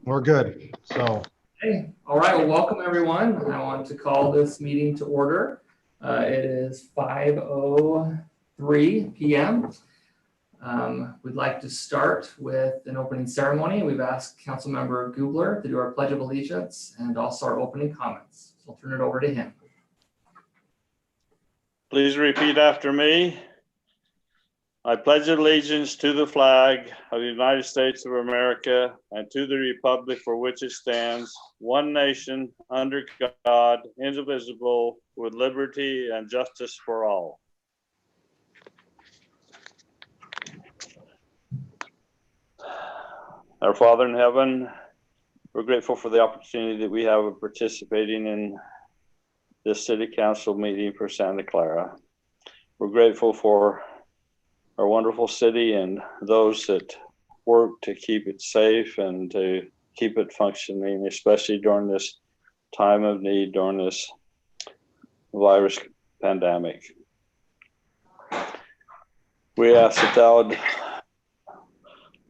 We're good. So, Hey, all right. Well, welcome everyone. I want to call this meeting to order. It is 5:03 p.m. We'd like to start with an opening ceremony. We've asked Councilmember Gubler to do our Pledge of Allegiance and also our opening comments. So I'll turn it over to him. Please repeat after me. I pledge allegiance to the flag of the United States of America and to the republic for which it stands, one nation, under God, indivisible, with liberty and justice for all. Our Father in heaven, we're grateful for the opportunity that we have of participating in this city council meeting for Santa Clara. We're grateful for our wonderful city and those that work to keep it safe and to keep it functioning, especially during this time of need, during this virus pandemic. We ask that thou would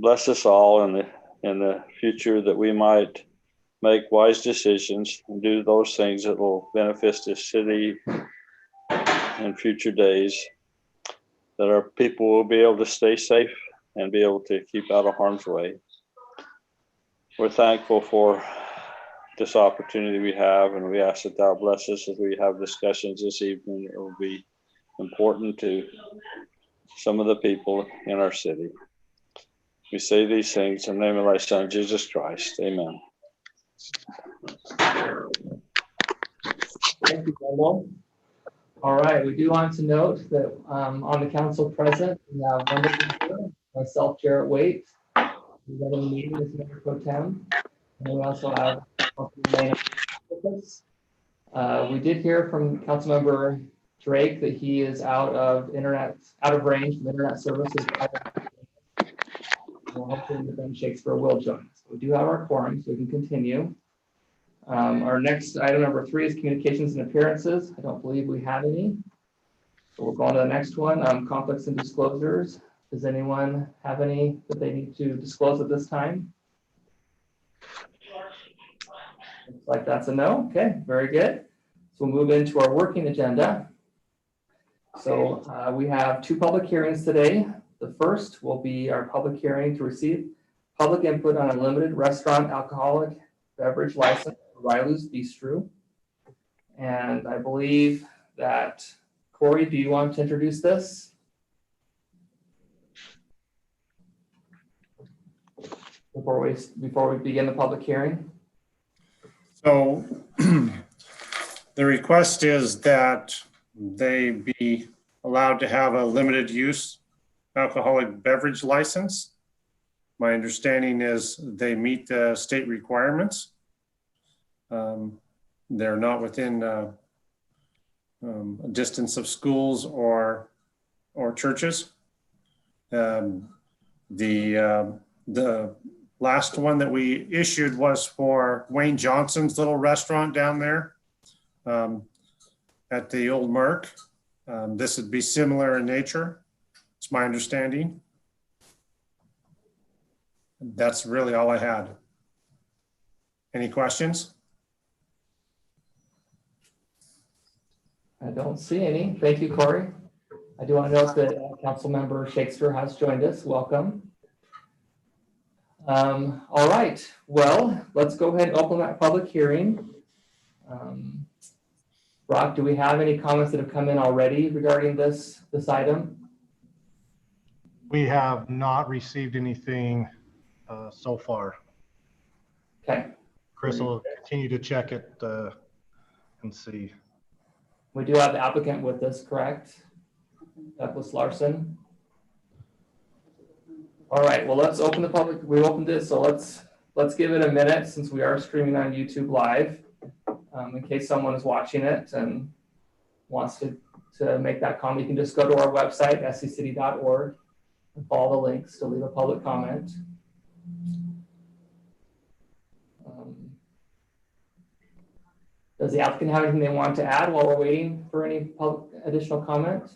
bless us all in the future, that we might make wise decisions and do those things that will benefit this city in future days, that our people will be able to stay safe and be able to keep out of harm's way. We're thankful for this opportunity we have, and we ask that thou bless us as we have discussions this evening that will be important to some of the people in our city. We say these things in the name of thy Son, Jesus Christ. Amen. Thank you, Wendell. All right, we do want to note that on the council present, we have Wendell, myself, Jarrett Waite, we got a meeting as Mayor Pro Tem, and we also have we did hear from Councilmember Drake that he is out of range from internet services. Well, hopefully Ben Shakespeare will join us. We do have our quorum, so we can continue. Our next item, number 3, is communications and appearances. I don't believe we have any. So we'll go on to the next one, conflicts and disclosures. Does anyone have any that they need to disclose at this time? Looks like that's a no. Okay, very good. So we'll move into our working agenda. So we have 2 public hearings today. The first will be our public hearing to receive public input on a limited restaurant alcoholic beverage license, Rylu's Bistro. And I believe that, Corey, do you want to introduce this? Before we begin the public hearing? so the request is that they be allowed to have a limited use alcoholic beverage license. My understanding is they meet the state requirements. They're not within a distance of schools or churches. The last one that we issued was for Wayne Johnson's little restaurant down there at the old Merc. This would be similar in nature. It's my understanding. That's really all I had. Any questions? I don't see any. Thank you, Corey. I do want to note that Councilmember Shakespeare has joined us. Welcome. All right. Well, let's go ahead and open that public hearing. Brock, do we have any comments that have come in already regarding this item? We have not received anything so far. Okay. Chris will continue to check it and see. We do have the applicant with us, correct? Douglas Larson. All right, well, let's open the public. We opened it, so let's give it a minute since we are streaming on YouTube Live, in case someone is watching it and wants to make that comment. You can just go to our website, sccity.org, and follow the links to leave a public comment. Does the applicant have anything they want to add while we're waiting for any additional comment?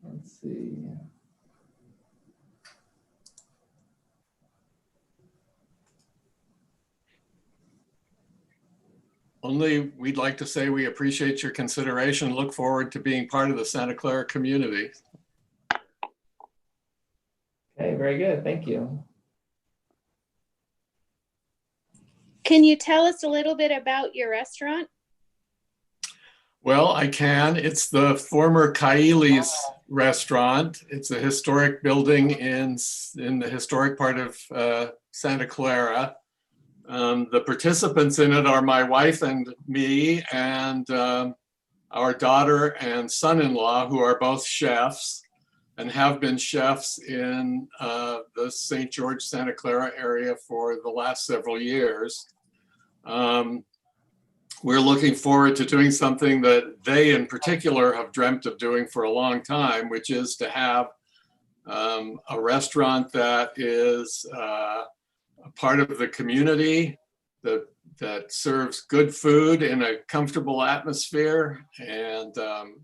Let's see. only we'd like to say we appreciate your consideration. Look forward to being part of the Santa Clara community. Okay, very good. Thank you. Can you tell us a little bit about your restaurant? Well, I can. It's the former Kaili's restaurant. It's a historic building in the historic part of Santa Clara. The participants in it are my wife and me and our daughter and son-in-law, who are both chefs and have been chefs in the St. George, Santa Clara area for the last several years. We're looking forward to doing something that they in particular have dreamt of doing for a long time, which is to have a restaurant that is a part of the community, that serves good food in a comfortable atmosphere. And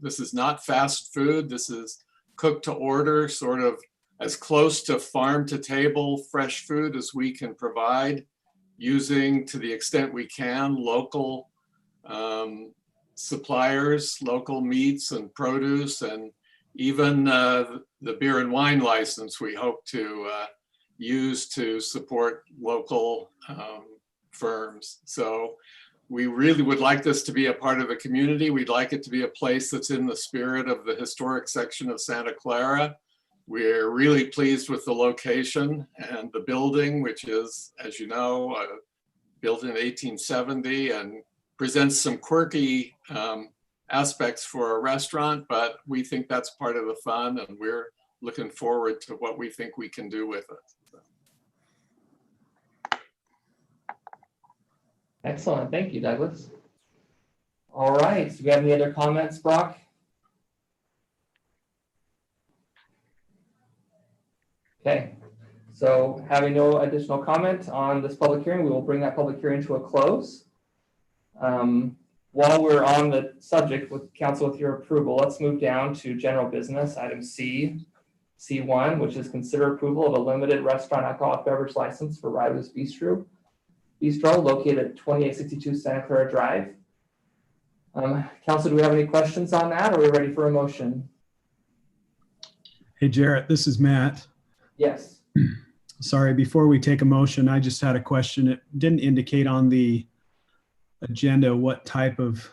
this is not fast food. This is cooked to order, sort of as close to farm to table fresh food as we can provide, using, to the extent we can, local suppliers, local meats and produce, and even the beer and wine license we hope to use to support local firms. So we really would like this to be a part of the community. We'd like it to be a place that's in the spirit of the historic section of Santa Clara. We're really pleased with the location and the building, which is, as you know, built in 1870 and presents some quirky aspects for a restaurant, but we think that's part of the fun, and we're looking forward to what we think we can do with it. Excellent. Thank you, Douglas. All right. Do we have any other comments, Brock? Okay. So having no additional comment on this public hearing, we will bring that public hearing to a close. While we're on the subject with council, with your approval, let's move down to general business, item C1, which is consider approval of a limited restaurant alcoholic beverage license for Riley's Bistro located at 2862 Santa Clara Drive. Council, do we have any questions on that? Or are we ready for a motion? Hey, Jarrett, this is Matt. Yes. Sorry, before we take a motion, I just had a question. It didn't indicate on the agenda what type of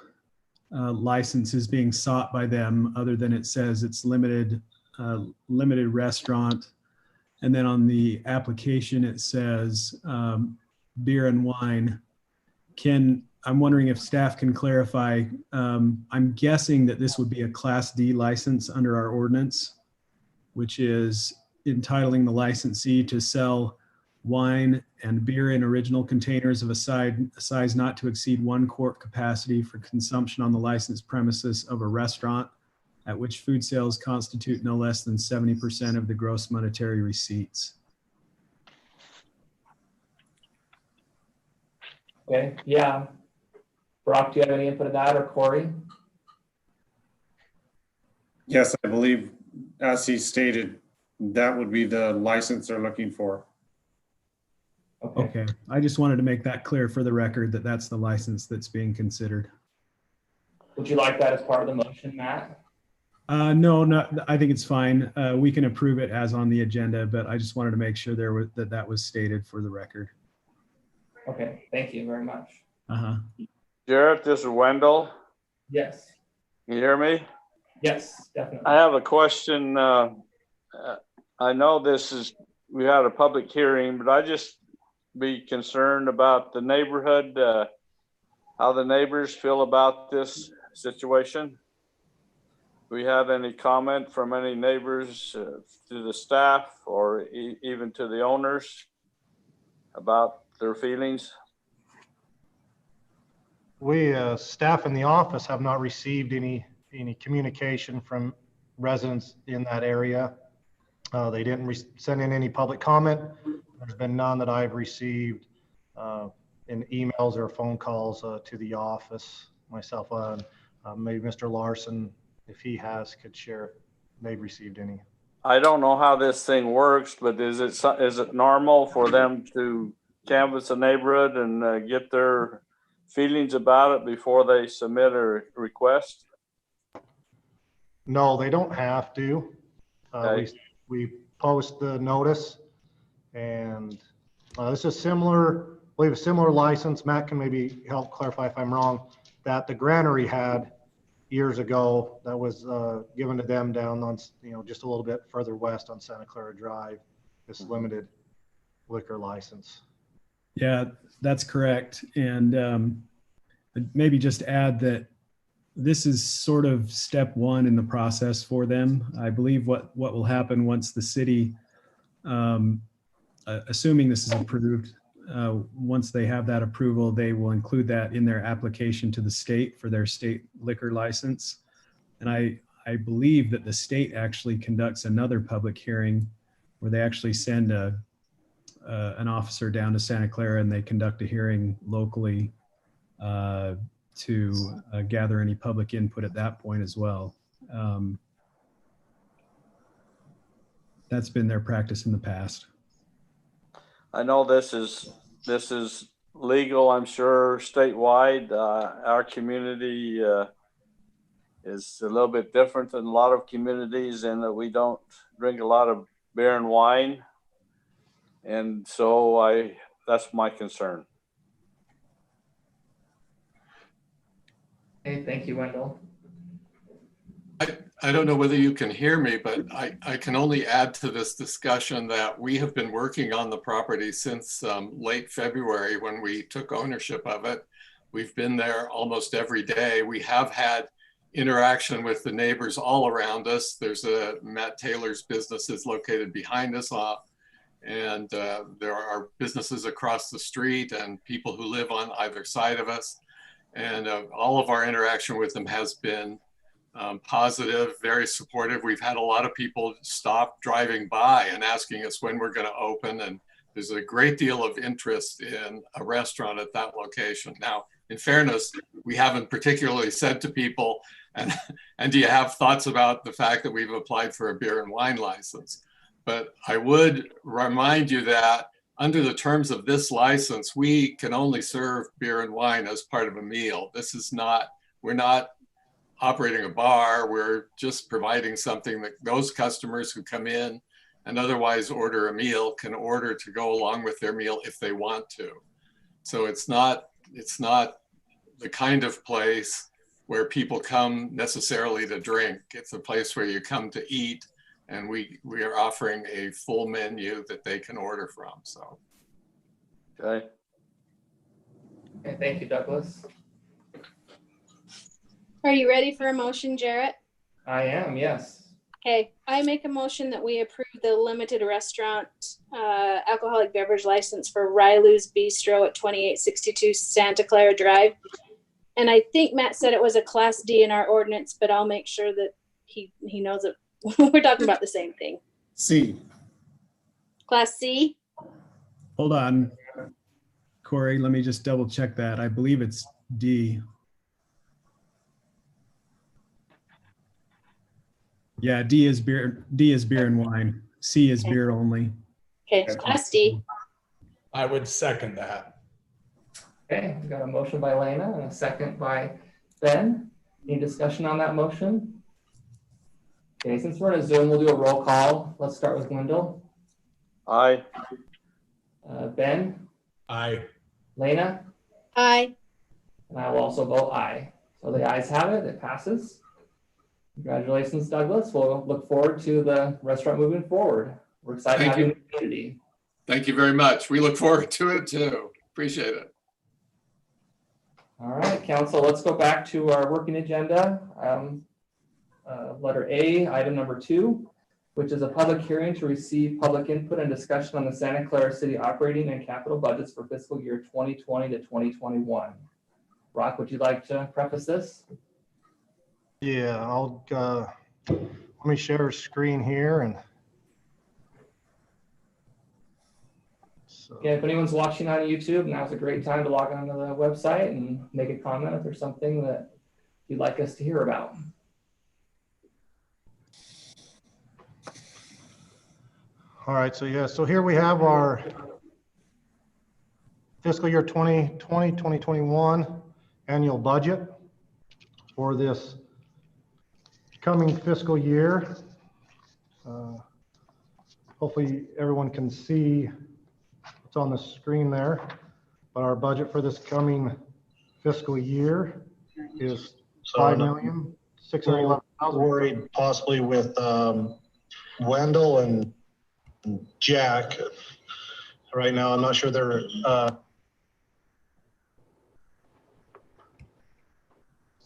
license is being sought by them, other than it says it's limited restaurant. And then on the application, it says beer and wine. I'm wondering if staff can clarify. I'm guessing that this would be a Class D license under our ordinance, which is entitling the licensee to sell wine and beer in original containers of a size not to exceed 1 quart capacity for consumption on the licensed premises of a restaurant at which food sales constitute no less than 70% of the gross monetary receipts. Okay. Yeah. Brock, do you have any input of that, or Corey? Yes, I believe, as he stated, that would be the license they're looking for. Okay, I just wanted to make that clear for the record that that's the license that's being considered. Would you like that as part of the motion, Matt? No, I think it's fine. We can approve it as on the agenda, but I just wanted to make sure that was stated for the record. Okay, thank you very much. Jarrett, this is Wendell. Yes. Can you hear me? Yes, definitely. I have a question. I know we had a public hearing, but I just be concerned about the neighborhood, how the neighbors feel about this situation. Do we have any comment from any neighbors to the staff or even to the owners about their feelings? We, staff in the office, have not received any communication from residents in that area. They didn't send in any public comment. There's been none that I've received in emails or phone calls to the office myself. Maybe Mr. Larson, if he has, could share if they've received any. I don't know how this thing works, but is it normal for them to canvass a neighborhood and get their feelings about it before they submit a request? No, they don't have to. Okay. We post the notice, and this is similar, I believe a similar license. Matt can maybe help clarify if I'm wrong, that the granary had years ago that was given to them down on, just a little bit further west on Santa Clara Drive, this limited liquor license. Yeah, that's correct. And maybe just add that this is sort of step one in the process for them. I believe what will happen once the city, assuming this is approved, once they have that approval, they will include that in their application to the state for their state liquor license. And I believe that the state actually conducts another public hearing where they actually send an officer down to Santa Clara and they conduct a hearing locally to gather any public input at that point as well. That's been their practice in the past. I know this is legal, I'm sure, statewide. Our community is a little bit different than a lot of communities in that we don't drink a lot of beer and wine. And so that's my concern. Okay, thank you, Wendell. I don't know whether you can hear me, but I can only add to this discussion that we have been working on the property since late February when we took ownership of it. We've been there almost every day. We have had interaction with the neighbors all around us. There's Matt Taylor's business is located behind us, and there are businesses across the street and people who live on either side of us. And all of our interaction with them has been positive, very supportive. We've had a lot of people stop driving by and asking us when we're going to open. And there's a great deal of interest in a restaurant at that location. Now, in fairness, we haven't particularly said to people, and do you have thoughts about the fact that we've applied for a beer and wine license? But I would remind you that under the terms of this license, we can only serve beer and wine as part of a meal. This is not, we're not operating a bar. We're just providing something that those customers who come in and otherwise order a meal can order to go along with their meal if they want to. So it's not the kind of place where people come necessarily to drink. It's a place where you come to eat, and we are offering a full menu that they can order from. So. Okay. Okay, thank you, Douglas. Are you ready for a motion, Jarrett? I am, yes. Okay, I make a motion that we approve the limited restaurant alcoholic beverage license for Rylu's Bistro at 2862 Santa Clara Drive. And I think Matt said it was a Class D in our ordinance, but I'll make sure that he knows that we're talking about the same thing. C. Class C? Hold on, Corey, let me just double check that. I believe it's D. Yeah, D is beer and wine. C is beer only. Okay, Class D. I would second that. Okay, we got a motion by Lena and a second by Ben. Any discussion on that motion? Okay, since we're in a Zoom, we'll do a roll call. Let's start with Wendell. Aye. Ben? Aye. Lena? Aye. And I will also vote aye. So the ayes have it, it passes. Congratulations, Douglas. We'll look forward to the restaurant moving forward. We're excited to have you in the community. Thank you very much. We look forward to it too. Appreciate it. All right, council, let's go back to our working agenda. Letter A, item number 2, which is a public hearing to receive public input and discussion on the Santa Clara City operating and capital budgets for fiscal year 2020 to 2021. Rock, would you like to preface this? Yeah, I'll let me share a screen here and so. Yeah, if anyone's watching on YouTube, now's a great time to log on to the website and make a comment if there's something that you'd like us to hear about. All right, so yeah, so here we have our fiscal year 2020, 2021 annual budget for this coming fiscal year. Hopefully everyone can see what's on the screen there. But our budget for this coming fiscal year is $5,611,000. Worried possibly with Wendell and Jack. Right now, I'm not sure they're.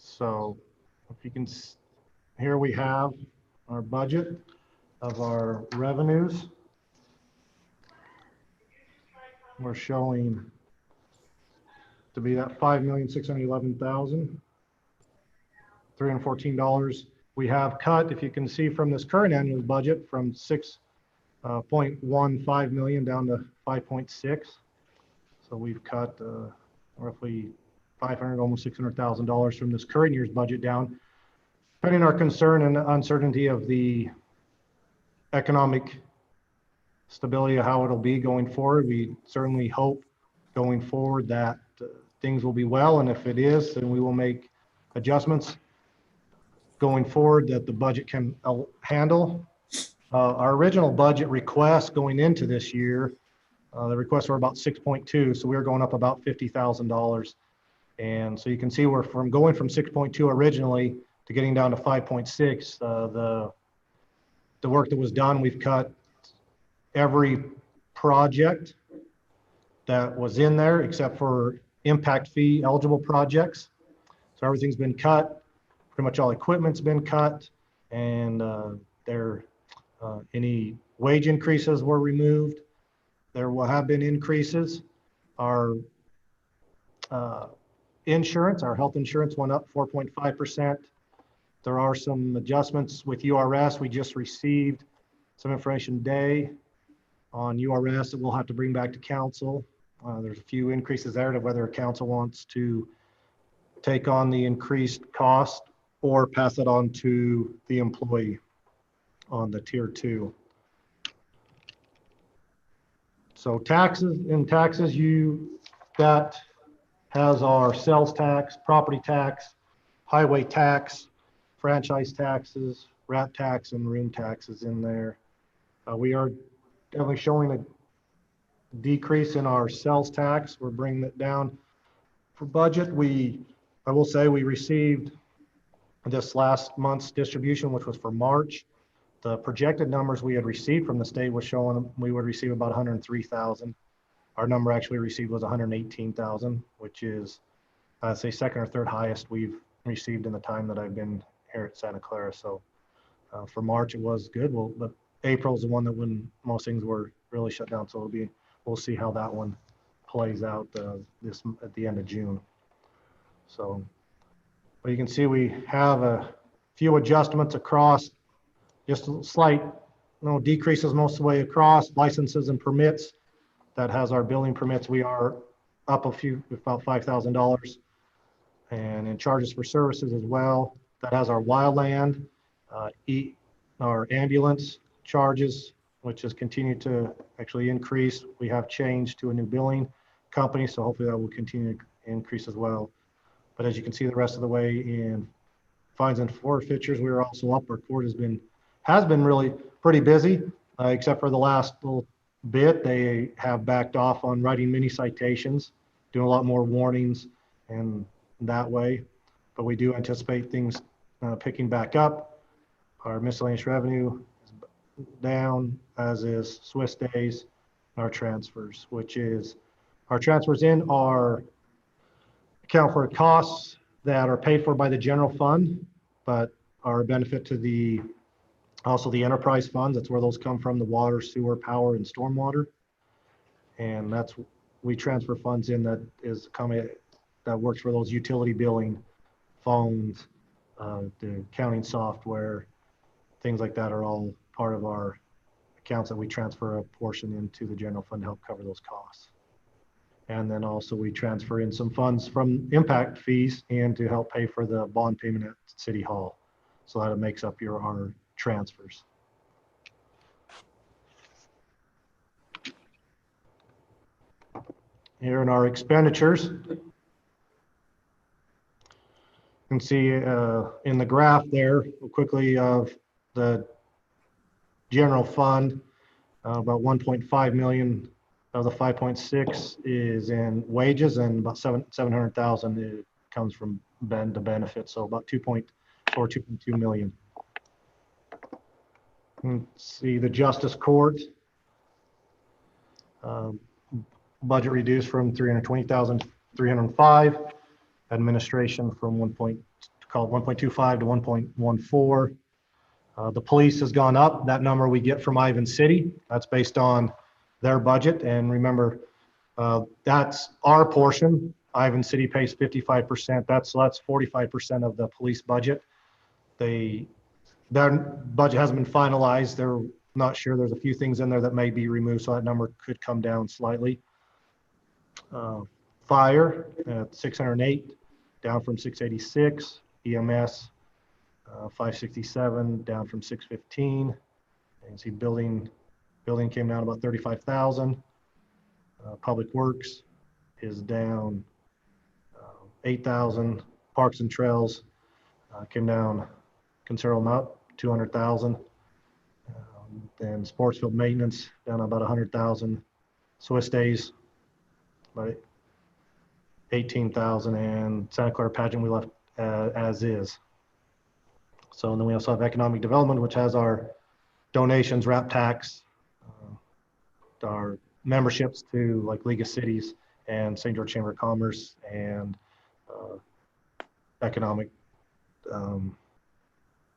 So if you can, here we have our budget of our revenues. We're showing to be that $5,611,314. We have cut, if you can see from this current annual budget, from 6.15 million down to 5.6. So we've cut roughly 500, almost $600,000 from this current year's budget down, depending on our concern and uncertainty of the economic stability of how it'll be going forward. We certainly hope going forward that things will be well, and if it is, then we will make adjustments going forward that the budget can handle. Our original budget request going into this year, the requests were about 6.2, so we were going up about $50,000. And so you can see we're going from 6.2 originally to getting down to 5.6. The work that was done, we've cut every project that was in there except for impact fee eligible projects. So everything's been cut. Pretty much all equipment's been cut, and any wage increases were removed. There will have been increases. Our insurance, our health insurance went up 4.5%. There are some adjustments with URS. We just received some information today on URS that we'll have to bring back to council. There's a few increases there to whether council wants to take on the increased cost or pass it on to the employee on the tier 2. So taxes, that has our sales tax, property tax, highway tax, franchise taxes, rat tax, and room taxes in there. We are definitely showing a decrease in our sales tax. We're bringing it down for budget. I will say we received this last month's distribution, which was for March. The projected numbers we had received from the state was showing we would receive about 103,000. Our number actually received was 118,000, which is, I'd say, second or third highest we've received in the time that I've been here at Santa Clara. So for March, it was good. Well, but April is the one that when most things were really shut down. So we'll see how that one plays out at the end of June. So, but you can see we have a few adjustments across, just slight decreases most of the way across. Licenses and permits, that has our building permits. We are up about $5,000. And in charges for services as well, that has our wildland, our ambulance charges, which has continued to actually increase. We have changed to a new billing company, so hopefully that will continue to increase as well. But as you can see, the rest of the way in fines and forfeitures, we are also up. Our court has been really pretty busy, except for the last little bit. They have backed off on writing mini citations, doing a lot more warnings and that way. But we do anticipate things picking back up. Our miscellaneous revenue is down, as is Swiss days, our transfers, which is our transfers in our account for costs that are paid for by the general fund, but are a benefit to also the enterprise funds. That's where those come from, the water, sewer, power, and stormwater. And we transfer funds in that works for those utility billing, phones, the accounting software, things like that are all part of our accounts that we transfer a portion into the general fund to help cover those costs. And then also we transfer in some funds from impact fees and to help pay for the bond payment at City Hall. So that makes up our transfers. Here in our expenditures, you can see in the graph there quickly of the general fund, about 1.5 million of the 5.6 is in wages, and about 700,000 comes from the benefits. So about 2.4, 2.2 million. Let's see the justice court. Budget reduced from 320,000 to 305. Administration from 1.25 to 1.14. The police has gone up. That number we get from Ivan City. That's based on their budget. And remember, that's our portion. Ivan City pays 55%. That's 45% of the police budget. Their budget hasn't been finalized. They're not sure. There's a few things in there that may be removed, so that number could come down slightly. Fire at 608, down from 686. EMS 567, down from 615. You can see building came down about 35,000. Public Works is down 8,000. Parks and Trails came down considerable amount, 200,000. Then sports field maintenance down about 100,000. Swiss days by 18,000, and Santa Clara pageant we left as is. So, and then we also have economic development, which has our donations, RAP tax, our memberships to like League of Cities and St. George Chamber of Commerce, and economic,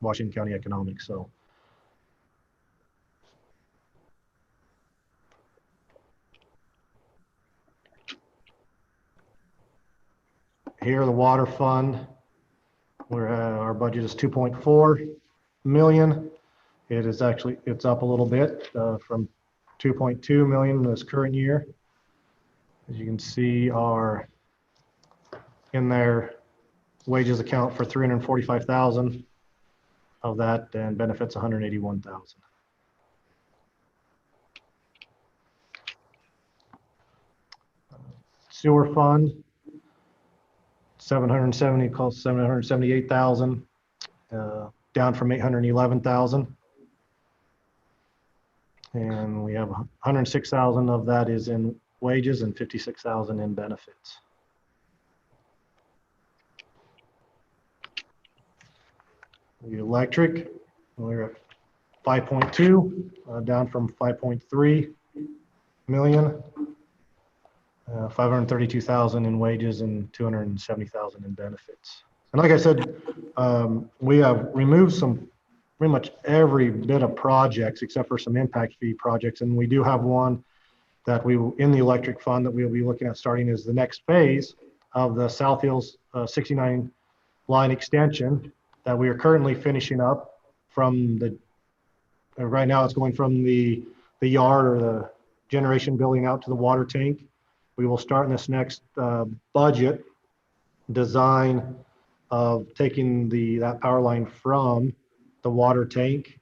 Washington County Economics. So here, the water fund, where our budget is 2.4 million. It is actually, it's up a little bit from 2.2 million this current year. As you can see, our in there wages account for 345,000 of that, and benefits 181,000. Sewer fund, 778,000, down from 811,000. And we have 106,000 of that is in wages and 56,000 in benefits. The electric, we're at 5.2, down from 5.3 million. 532,000 in wages and 270,000 in benefits. And like I said, we have removed pretty much every bit of projects except for some impact fee projects. And we do have one that in the electric fund that we'll be looking at starting is the next phase of the South Hills 69 line extension that we are currently finishing up from right now it's going from the yard or the generation building out to the water tank. We will start in this next budget design of taking that power line from the water tank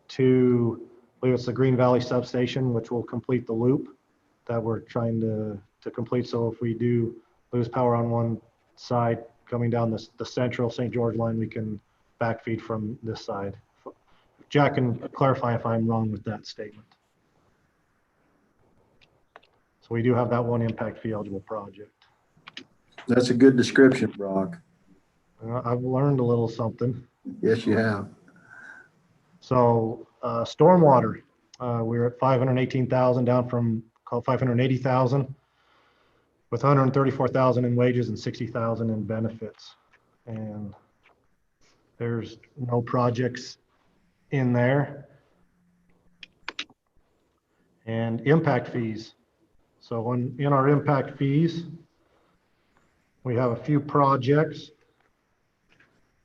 to, I believe it's the Green Valley substation, which will complete the loop that we're trying to complete. So if we do lose power on one side coming down the central St. George line, we can backfeed from this side. Jack can clarify if I'm wrong with that statement. So we do have that one impact fee eligible project. That's a good description, Brock. I've learned a little something. Yes, you have. So stormwater, we're at 518,000, down from 580,000, with 134,000 in wages and 60,000 in benefits. And there's no projects in there. And impact fees. So in our impact fees, we have a few projects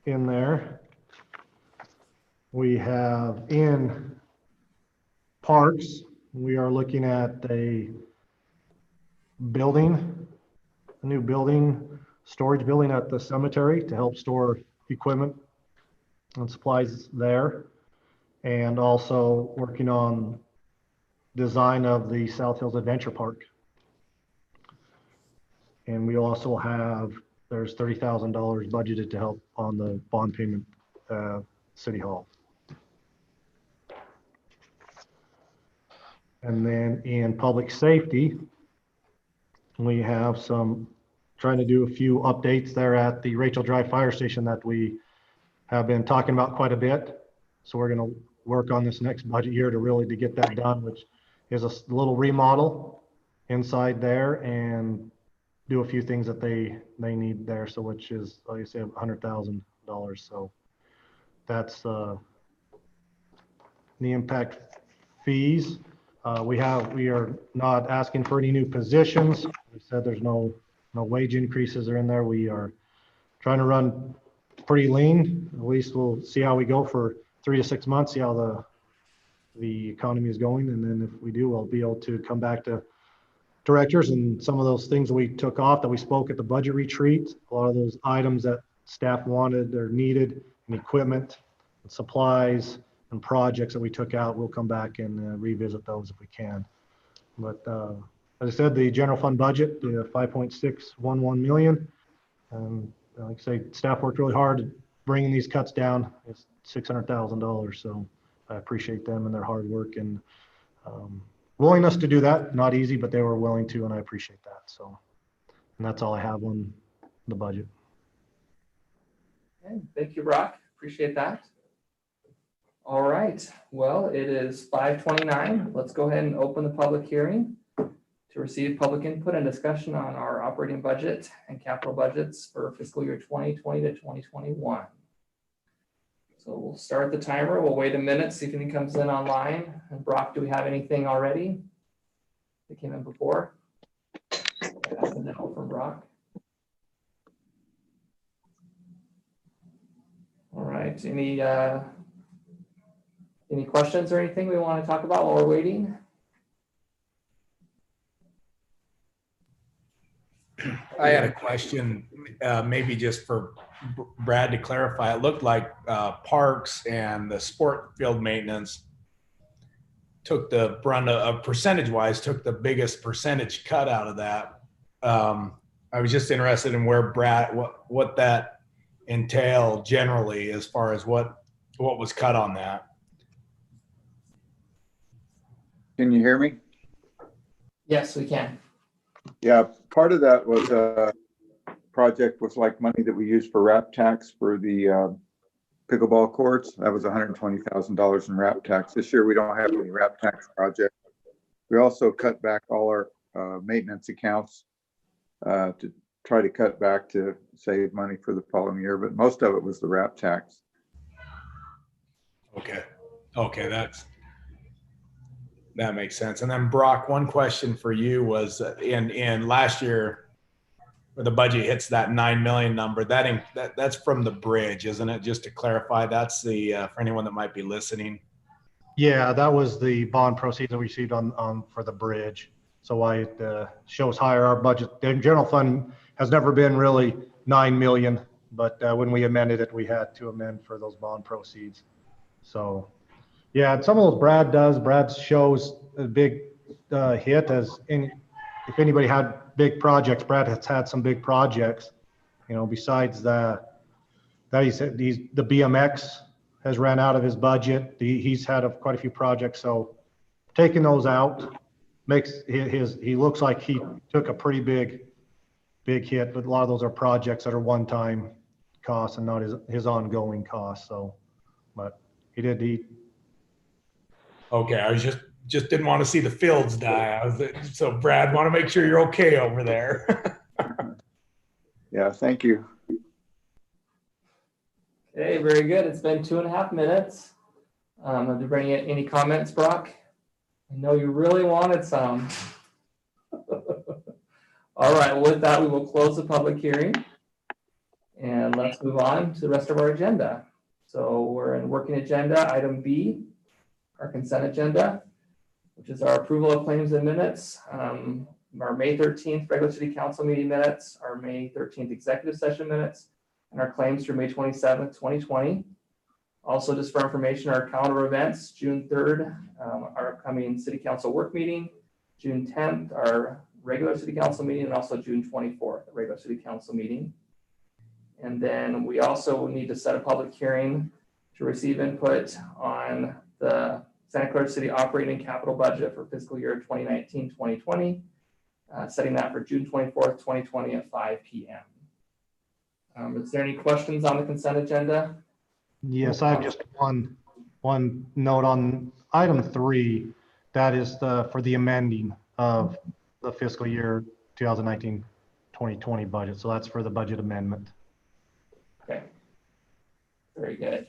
in there. We have in parks, we are looking at a new building, storage building at the cemetery to help store equipment and supplies there. And also working on design of the South Hills Adventure Park. And we also have, there's $30,000 budgeted to help on the bond payment, City Hall. And then in public safety, we have trying to do a few updates there at the Rachel Drive Fire Station that we have been talking about quite a bit. So we're going to work on this next budget year to get that done, which is a little remodel inside there and do a few things that they need there. So which is, like I said, $100,000. So that's the impact fees. We are not asking for any new positions. We said there's no wage increases are in there. We are trying to run pretty lean. At least we'll see how we go for 3 to 6 months, see how the economy is going. And then if we do, we'll be able to come back to directors and some of those things we took off that we spoke at the budget retreat. A lot of those items that staff wanted or needed, and equipment and supplies and projects that we took out, we'll come back and revisit those if we can. But as I said, the general fund budget, the 5.611 million. Like I say, staff worked really hard bringing these cuts down. It's $600,000. So I appreciate them and their hard work and willingness to do that. Not easy, but they were willing to, and I appreciate that. So, and that's all I have on the budget. Okay, thank you, Brock. Appreciate that. All right, well, it is 5:29. Let's go ahead and open the public hearing to receive public input and discussion on our operating budget and capital budgets for fiscal year 2020 to 2021. So we'll start the timer. We'll wait a minute, see if anything comes in online. And Brock, do we have anything already that came in before? That's a no from Brock. All right, any questions or anything we want to talk about while we're waiting? I had a question, maybe just for Brad to clarify. It looked like parks and the sport field maintenance took the brunt of percentage-wise, took the biggest percentage cut out of that. I was just interested in where Brad, what that entailed generally as far as what was cut on that. Can you hear me? Yes, we can. Yeah, part of that was project was like money that we used for wrap tax for the pickleball courts. That was $120,000 in wrap tax. This year we don't have any wrap tax project. We also cut back all our maintenance accounts to try to cut back to save money for the following year, but most of it was the wrap tax. Okay, that makes sense. And then Brock, one question for you was in last year, where the budget hits that 9 million number, that's from the bridge, isn't it? Just to clarify, that's the for anyone that might be listening. Yeah, that was the bond proceeds that we received on for the bridge. So why it shows higher. Our budget, the general fund has never been really 9 million, but when we amended it, we had to amend for those bond proceeds. So yeah, and some of those Brad shows a big hit if anybody had big projects. Brad has had some big projects, besides that he said the BMX has ran out of his budget. He's had quite a few projects. So taking those out makes he looks like he took a pretty big hit, but a lot of those are projects that are one-time costs and not his ongoing costs. So, but he did. Okay, I was just didn't want to see the fields die. So Brad, want to make sure you're okay over there. Yeah, thank you. Okay, very good. It's been 2.5 minutes. Have you bring in any comments, Brock? I know you really wanted some. All right, with that, we will close the public hearing. And let's move on to the rest of our agenda. So we're in working agenda, item B, our consent agenda, which is our approval of claims and minutes, our May 13th regular city council meeting minutes, our May 13th executive session minutes, and our claims through May 27th, 2020. Also, just for information, our calendar events, June 3rd, our upcoming city council work meeting, June 10th, our regular city council meeting and also June 24th, the regular city council meeting. And then we also need to set a public hearing to receive input on the Santa Clara City operating capital budget for fiscal year 2019-2020, setting that for June 24th, 2020 at 5 p.m. Is there any questions on the consent agenda? Yes, I have just one note on item 3. That is for the amending of the fiscal year 2019-2020 budget. So that's for the budget amendment. Okay, very good.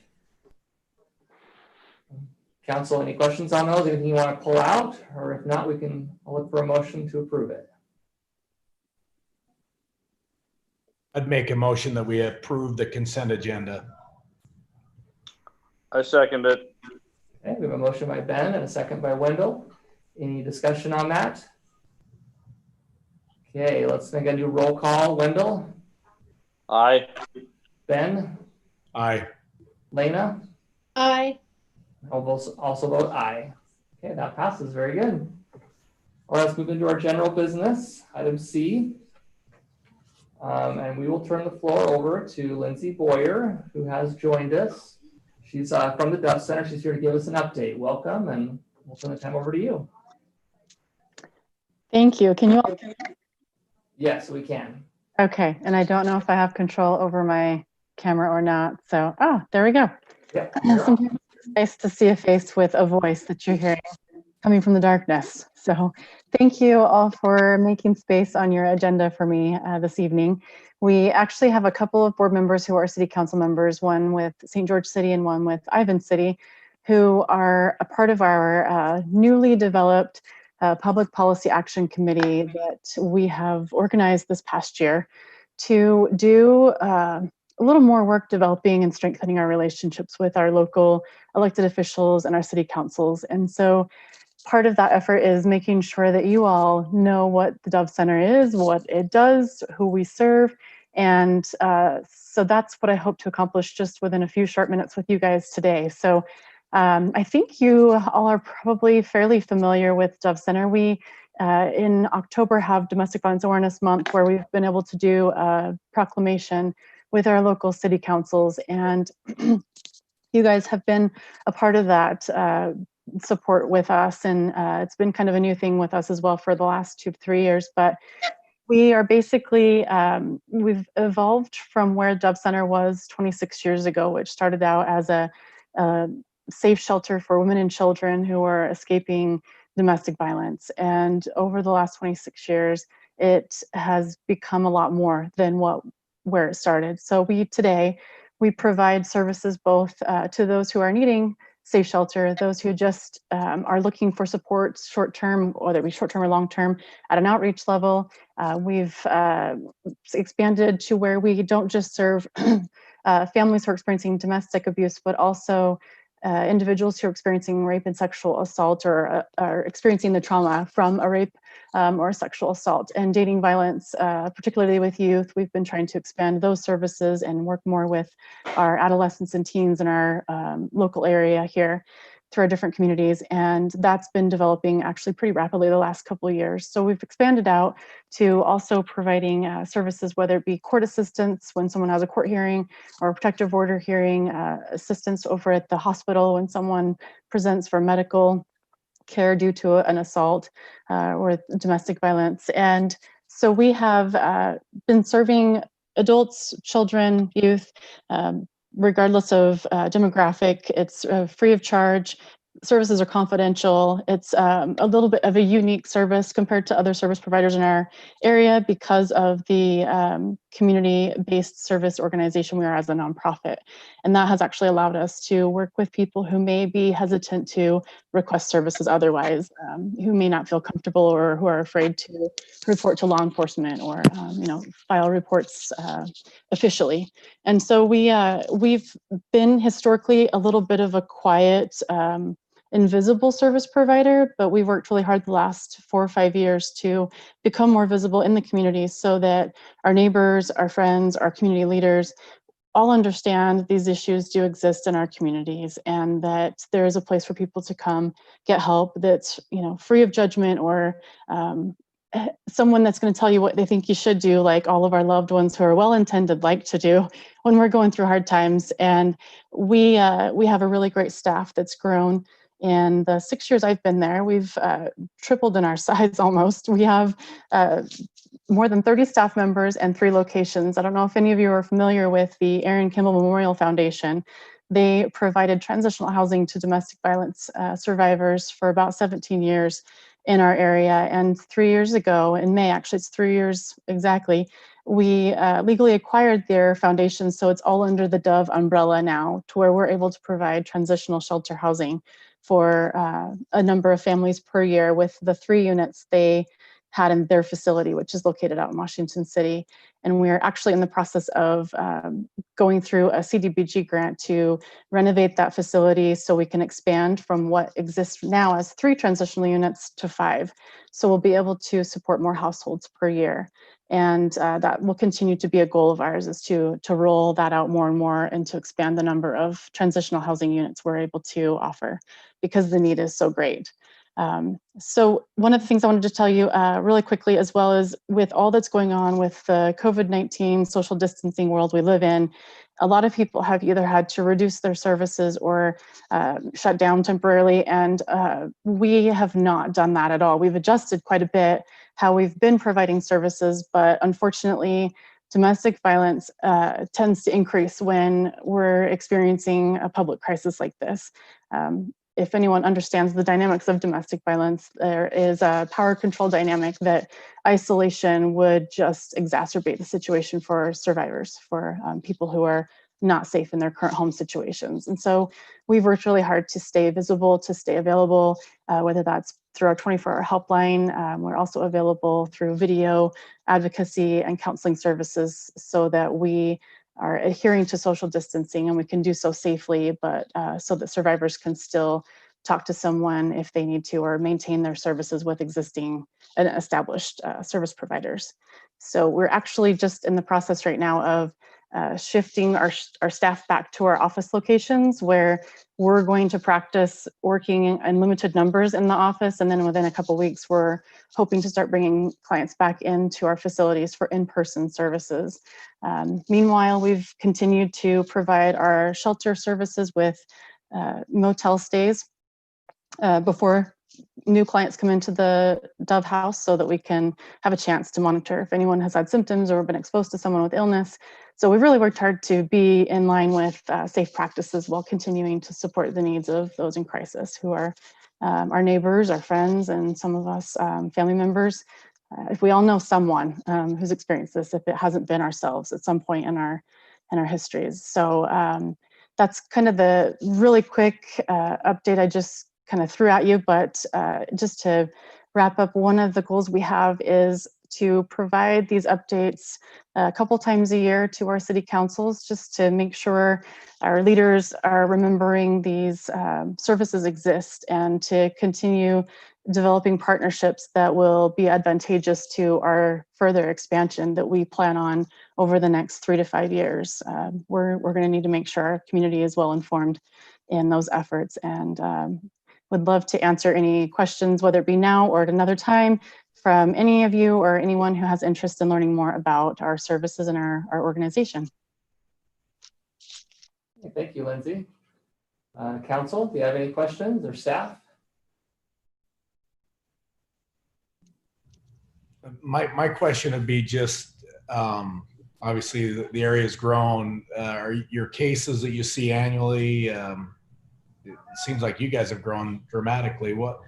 Council, any questions on those? Anything you want to pull out? Or if not, I'll look for a motion to approve it. I'd make a motion that we approve the consent agenda. I second it. Okay, we have a motion by Ben and a second by Wendell. Any discussion on that? Okay, let's make a new roll call. Wendell? Aye. Ben? Aye. Lena? Aye. I'll also vote aye. Okay, that passes. Very good. All right, let's move into our general business, item C. And we will turn the floor over to Lindsay Boyer, who has joined us. She's from the Dove Center. She's here to give us an update. Welcome, and we'll turn the time over to you. Thank you. Can you all? Yes, we can. Okay, and I don't know if I have control over my camera or not. So, there we go. Yeah. Sometimes it's nice to see a face with a voice that you're hearing coming from the darkness. So thank you all for making space on your agenda for me this evening. We actually have a couple of board members who are city council members, one with St. George City and one with Ivan City, who are a part of our newly developed Public Policy Action Committee that we have organized this past year to do a little more work developing and strengthening our relationships with our local elected officials and our city councils. And so part of that effort is making sure that you all know what the Dove Center is, what it does, who we serve. And so that's what I hope to accomplish just within a few short minutes with you guys today. So I think you all are probably fairly familiar with Dove Center. We, in October, have Domestic Violence Awareness Month, where we've been able to do a proclamation with our local city councils. And you guys have been a part of that support with us. And it's been kind of a new thing with us as well for the last 2 to 3 years. But we are basically, we've evolved from where Dove Center was 26 years ago, which started out as a safe shelter for women and children who were escaping domestic violence. And over the last 26 years, it has become a lot more than where it started. So today, we provide services both to those who are needing safe shelter, those who just are looking for support short-term, whether it be short-term or long-term, at an outreach level. We've expanded to where we don't just serve families who are experiencing domestic abuse, but also individuals who are experiencing rape and sexual assault, or are experiencing the trauma from a rape or a sexual assault. And dating violence, particularly with youth, we've been trying to expand those services and work more with our adolescents and teens in our local area here through our different communities. And that's been developing actually pretty rapidly the last couple of years. So we've expanded out to also providing services, whether it be court assistance when someone has a court hearing, or a protective order hearing, assistance over at the hospital when someone presents for medical care due to an assault or domestic violence. And so we have been serving adults, children, youth, regardless of demographic. It's free of charge. Services are confidential. It's a little bit of a unique service compared to other service providers in our area because of the community-based service organization we are as a nonprofit. And that has actually allowed us to work with people who may be hesitant to request services otherwise, who may not feel comfortable or who are afraid to report to law enforcement or file reports officially. And so we've been historically a little bit of a quiet, invisible service provider, but we've worked really hard the last 4 or 5 years to become more visible in the community so that our neighbors, our friends, our community leaders all understand these issues do exist in our communities, and that there is a place for people to come get help that's free of judgment or someone that's going to tell you what they think you should do, like all of our loved ones who are well-intended like to do when we're going through hard times. And we have a really great staff that's grown. In the 6 years I've been there, we've tripled in our size almost. We have more than 30 staff members and 3 locations. I don't know if any of you are familiar with the Aaron Kimball Memorial Foundation. They provided transitional housing to domestic violence survivors for about 17 years in our area. And 3 years ago, in May, actually it's 3 years exactly, we legally acquired their foundation. So it's all under the Dove umbrella now, to where we're able to provide transitional shelter housing for a number of families per year with the 3 units they had in their facility, which is located out in Washington City. And we're actually in the process of going through a CDBG grant to renovate that facility so we can expand from what exists now as 3 transitional units to 5. So we'll be able to support more households per year. And that will continue to be a goal of ours, is to roll that out more and more and to expand the number of transitional housing units we're able to offer, because the need is so great. So one of the things I wanted to tell you really quickly, as well as with all that's going on with the COVID-19 social distancing world we live in, a lot of people have either had to reduce their services or shut down temporarily, and we have not done that at all. We've adjusted quite a bit how we've been providing services, but unfortunately, domestic violence tends to increase when we're experiencing a public crisis like this. If anyone understands the dynamics of domestic violence, there is a power control dynamic that isolation would just exacerbate the situation for survivors, for people who are not safe in their current home situations. And so we've worked really hard to stay visible, to stay available, whether that's through our 24-hour helpline. We're also available through video advocacy and counseling services, so that we are adhering to social distancing and we can do so safely, but so that survivors can still talk to someone if they need to, or maintain their services with existing and established service providers. So we're actually just in the process right now of shifting our staff back to our office locations, where we're going to practice working in limited numbers in the office. And then within a couple of weeks, we're hoping to start bringing clients back into our facilities for in-person services. Meanwhile, we've continued to provide our shelter services with motel stays before new clients come into the Dove house, so that we can have a chance to monitor if anyone has had symptoms or been exposed to someone with illness. So we've really worked hard to be in line with safe practices while continuing to support the needs of those in crisis, who are our neighbors, our friends, and some of us family members. If we all know someone who's experienced this, if it hasn't been ourselves at some point in our histories. So that's kind of the really quick update I just kind of threw at you, but just to wrap up, one of the goals we have is to provide these updates a couple times a year to our city councils, just to make sure our leaders are remembering these services exist, and to continue developing partnerships that will be advantageous to our further expansion that we plan on over the next 3 to 5 years. We're going to need to make sure our community is well informed in those efforts, and would love to answer any questions, whether it be now or at another time, from any of you or anyone who has interest in learning more about our services and our organization. Thank you, Lindsay. Council, do you have any questions, or staff? My question would be just, obviously the area has grown. Are your cases that you see annually, it seems like you guys have grown dramatically. What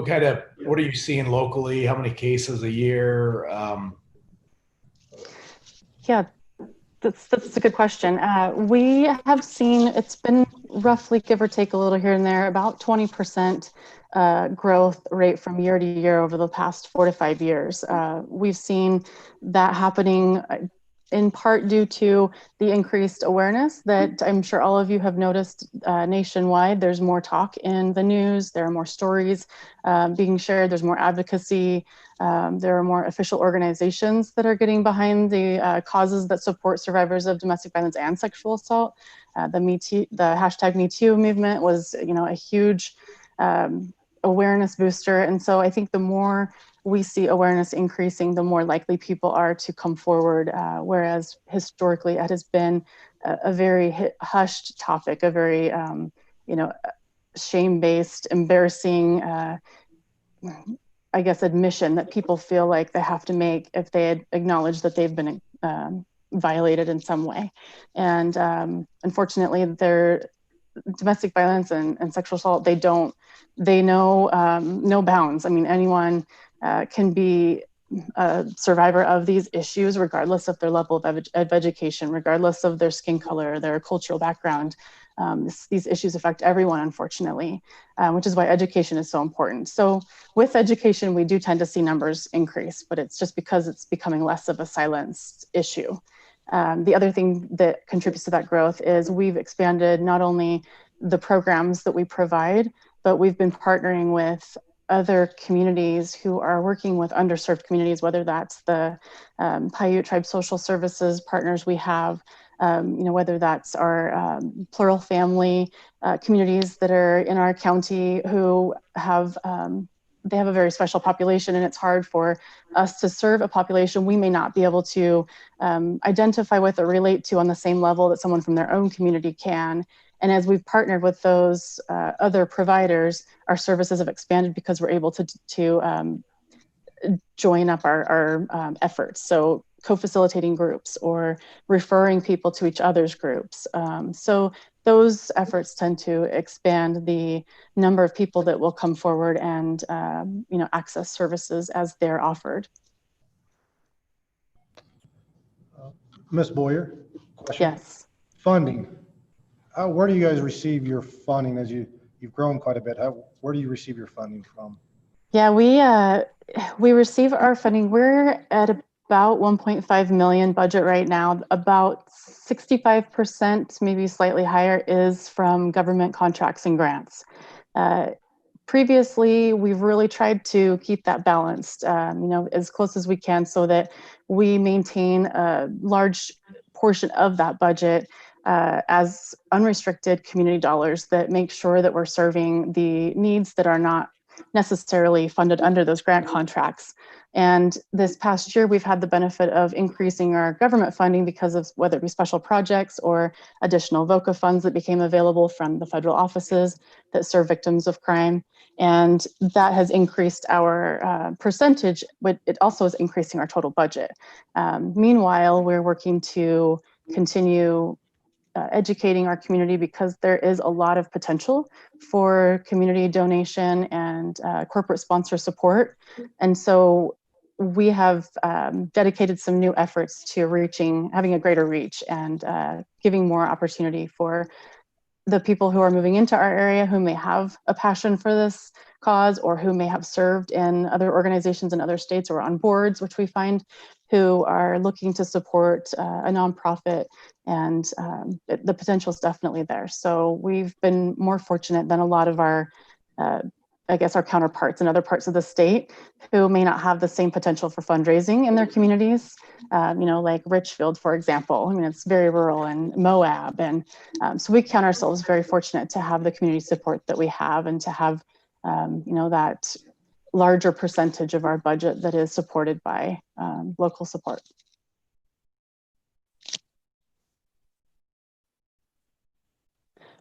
are you seeing locally? How many cases a year? Yeah, that's a good question. We have seen, it's been roughly, give or take a little here and there, about 20% growth rate from year to year over the past 4 to 5 years. We've seen that happening in part due to the increased awareness that I'm sure all of you have noticed nationwide. There's more talk in the news, there are more stories being shared, there's more advocacy, there are more official organizations that are getting behind the causes that support survivors of domestic violence and sexual assault. The hashtag #MeToo movement was, a huge awareness booster. And so I think the more we see awareness increasing, the more likely people are to come forward, whereas historically it has been a very hushed topic, a very, you know, shame-based, embarrassing, I guess, admission that people feel like they have to make if they acknowledge that they've been violated in some way. And unfortunately, domestic violence and sexual assault, they know no bounds. I mean, anyone can be a survivor of these issues, regardless of their level of education, regardless of their skin color, their cultural background. These issues affect everyone, unfortunately, which is why education is so important. So with education, we do tend to see numbers increase, but it's just because it's becoming less of a silenced issue. The other thing that contributes to that growth is we've expanded not only the programs that we provide, but we've been partnering with other communities who are working with underserved communities, whether that's the Paiute Tribe Social Services partners we have, you know, whether that's our plural family communities that are in our county who have, they have a very special population, and it's hard for us to serve a population we may not be able to identify with or relate to on the same level that someone from their own community can. And as we've partnered with those other providers, our services have expanded because we're able to join up our efforts. So co-facilitating groups or referring people to each other's groups. So those efforts tend to expand the number of people that will come forward and you know, access services as they're offered. Ms. Boyer, question? Yes. Funding. Where do you guys receive your funding as you've grown quite a bit? Where do you receive your funding from? Yeah, we receive our funding. We're at about 1.5 million budget right now. About 65%, maybe slightly higher, is from government contracts and grants. Previously, we've really tried to keep that balanced, you know, as close as we can, so that we maintain a large portion of that budget as unrestricted community dollars that make sure that we're serving the needs that are not necessarily funded under those grant contracts. And this past year, we've had the benefit of increasing our government funding because of whether it be special projects or additional VOCA funds that became available from the federal offices that serve victims of crime. And that has increased our percentage, but it also is increasing our total budget. Meanwhile, we're working to continue educating our community because there is a lot of potential for community donation and corporate sponsor support. And so we have dedicated some new efforts to having a greater reach and giving more opportunity for the people who are moving into our area who may have a passion for this cause or who may have served in other organizations in other states or on boards, which we find, who are looking to support a nonprofit, and the potential is definitely there. So we've been more fortunate than a lot of our, I guess, our counterparts in other parts of the state who may not have the same potential for fundraising in their communities. You know, like Richfield, for example. I mean, it's very rural, and Moab. And so we count ourselves very fortunate to have the community support that we have, and to have, you know, that larger percentage of our budget that is supported by local support.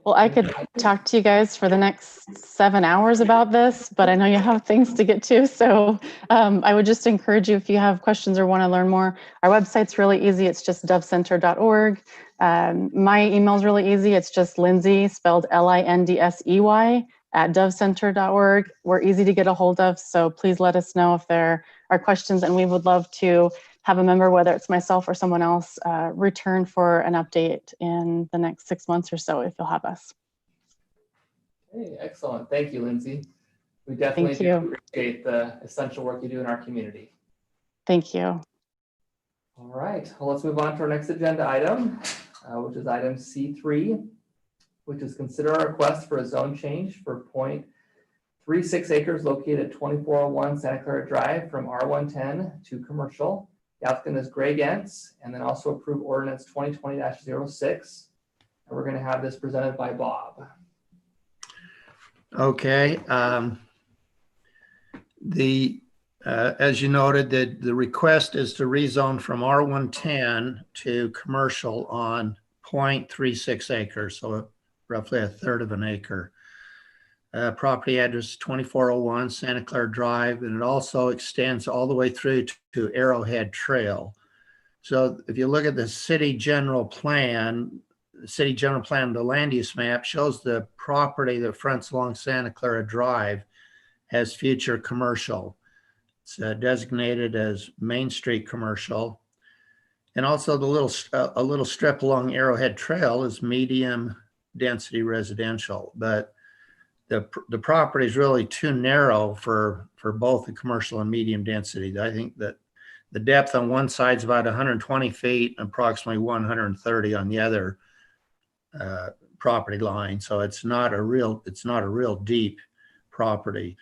Well, I could talk to you guys for the next 7 hours about this, but I know you have things to get to. So I would just encourage you, if you have questions or want to learn more, our website's really easy. It's just dovecenter.org. My email's really easy. It's just Lindsay, spelled Lindsey, at dovecenter.org. We're easy to get a hold of, so please let us know if there are questions, and we would love to have a member, whether it's myself or someone else, return for an update in the next 6 months or so if you'll have us. Hey, excellent. Thank you, Lindsay. We definitely do appreciate the essential work you do in our community. Thank you. All right, well, let's move on to our next agenda item, which is item C3, which is consider a request for a zone change for 0.36 acres located at 2401 Santa Clara Drive from R110 to commercial. The applicant is Greg Entz, and then also approve ordinance 2020-06. And we're going to have this presented by Bob. Okay. As you noted, the request is to rezone from R110 to commercial on 0.36 acres, so roughly a third of an acre. Property address 2401 Santa Clara Drive, and it also extends all the way through to Arrowhead Trail. So if you look at the city general plan, the land use map shows the property that fronts along Santa Clara Drive has future commercial. It's designated as Main Street commercial. And also a little strip along Arrowhead Trail is medium density residential, but the property is really too narrow for both the commercial and medium density. I think that the depth on one side is about 120 feet, approximately 130 on the other property line. So it's not a real deep property.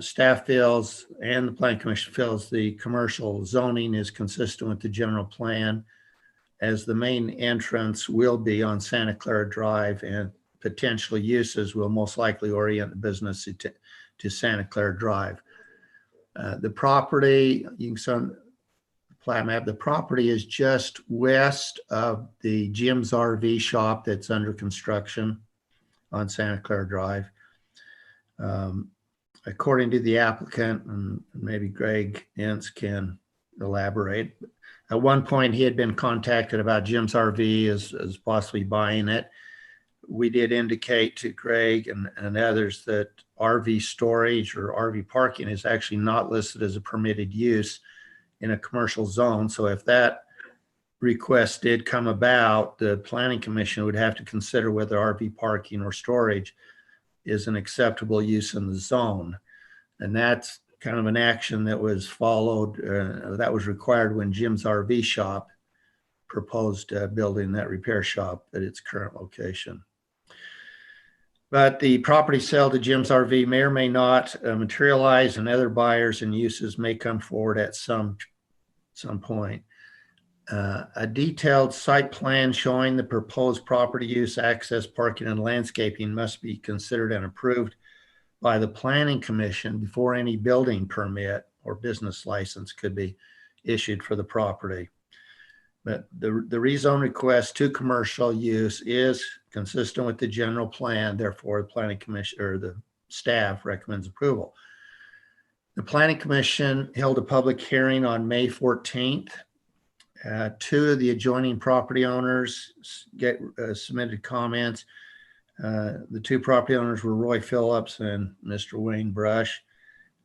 Staff feels and the Planning Commission feels the commercial zoning is consistent with the general plan, as the main entrance will be on Santa Clara Drive, and potential uses will most likely orient the business to Santa Clara Drive. The property, you can see on the plat map, the property is just west of the Jim's RV shop that's under construction on Santa Clara Drive. According to the applicant, and maybe Greg Ince can elaborate, at one point he had been contacted about Jim's RV as possibly buying it. We did indicate to Greg and others that RV storage or RV parking is actually not listed as a permitted use in a commercial zone. So if that request did come about, the Planning Commission would have to consider whether RV parking or storage is an acceptable use in the zone. And that's kind of an action that was followed, that was required when Jim's RV shop proposed building that repair shop at its current location. But the property sale to Jim's RV may or may not materialize, and other buyers and uses may come forward at some point. A detailed site plan showing the proposed property use, access, parking, and landscaping must be considered and approved by the Planning Commission before any building permit or business license could be issued for the property. But the rezone request to commercial use is consistent with the general plan. Therefore, the Planning Commission or the staff recommends approval. The Planning Commission held a public hearing on May 14th. Two of the adjoining property owners submitted comments. The two property owners were Roy Phillips and Mr. Wayne Brush.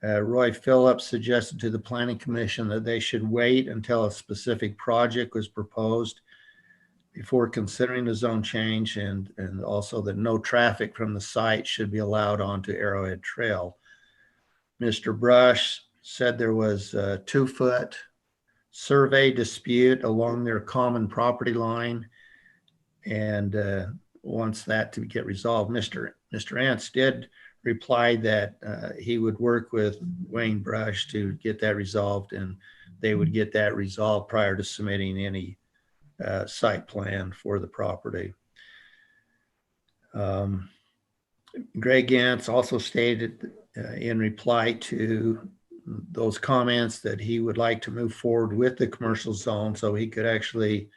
Roy Phillips suggested to the Planning Commission that they should wait until a specific project was proposed before considering the zone change, and also that no traffic from the site should be allowed onto Arrowhead Trail. Mr. Brush said there was a 2-foot survey dispute along their common property line, and wants that to get resolved. Mr. Ince did reply that he would work with Wayne Brush to get that resolved, and they would get that resolved prior to submitting any site plan for the property. Greg Ince also stated in reply to those comments that he would like to move forward with the commercial zone so he could actually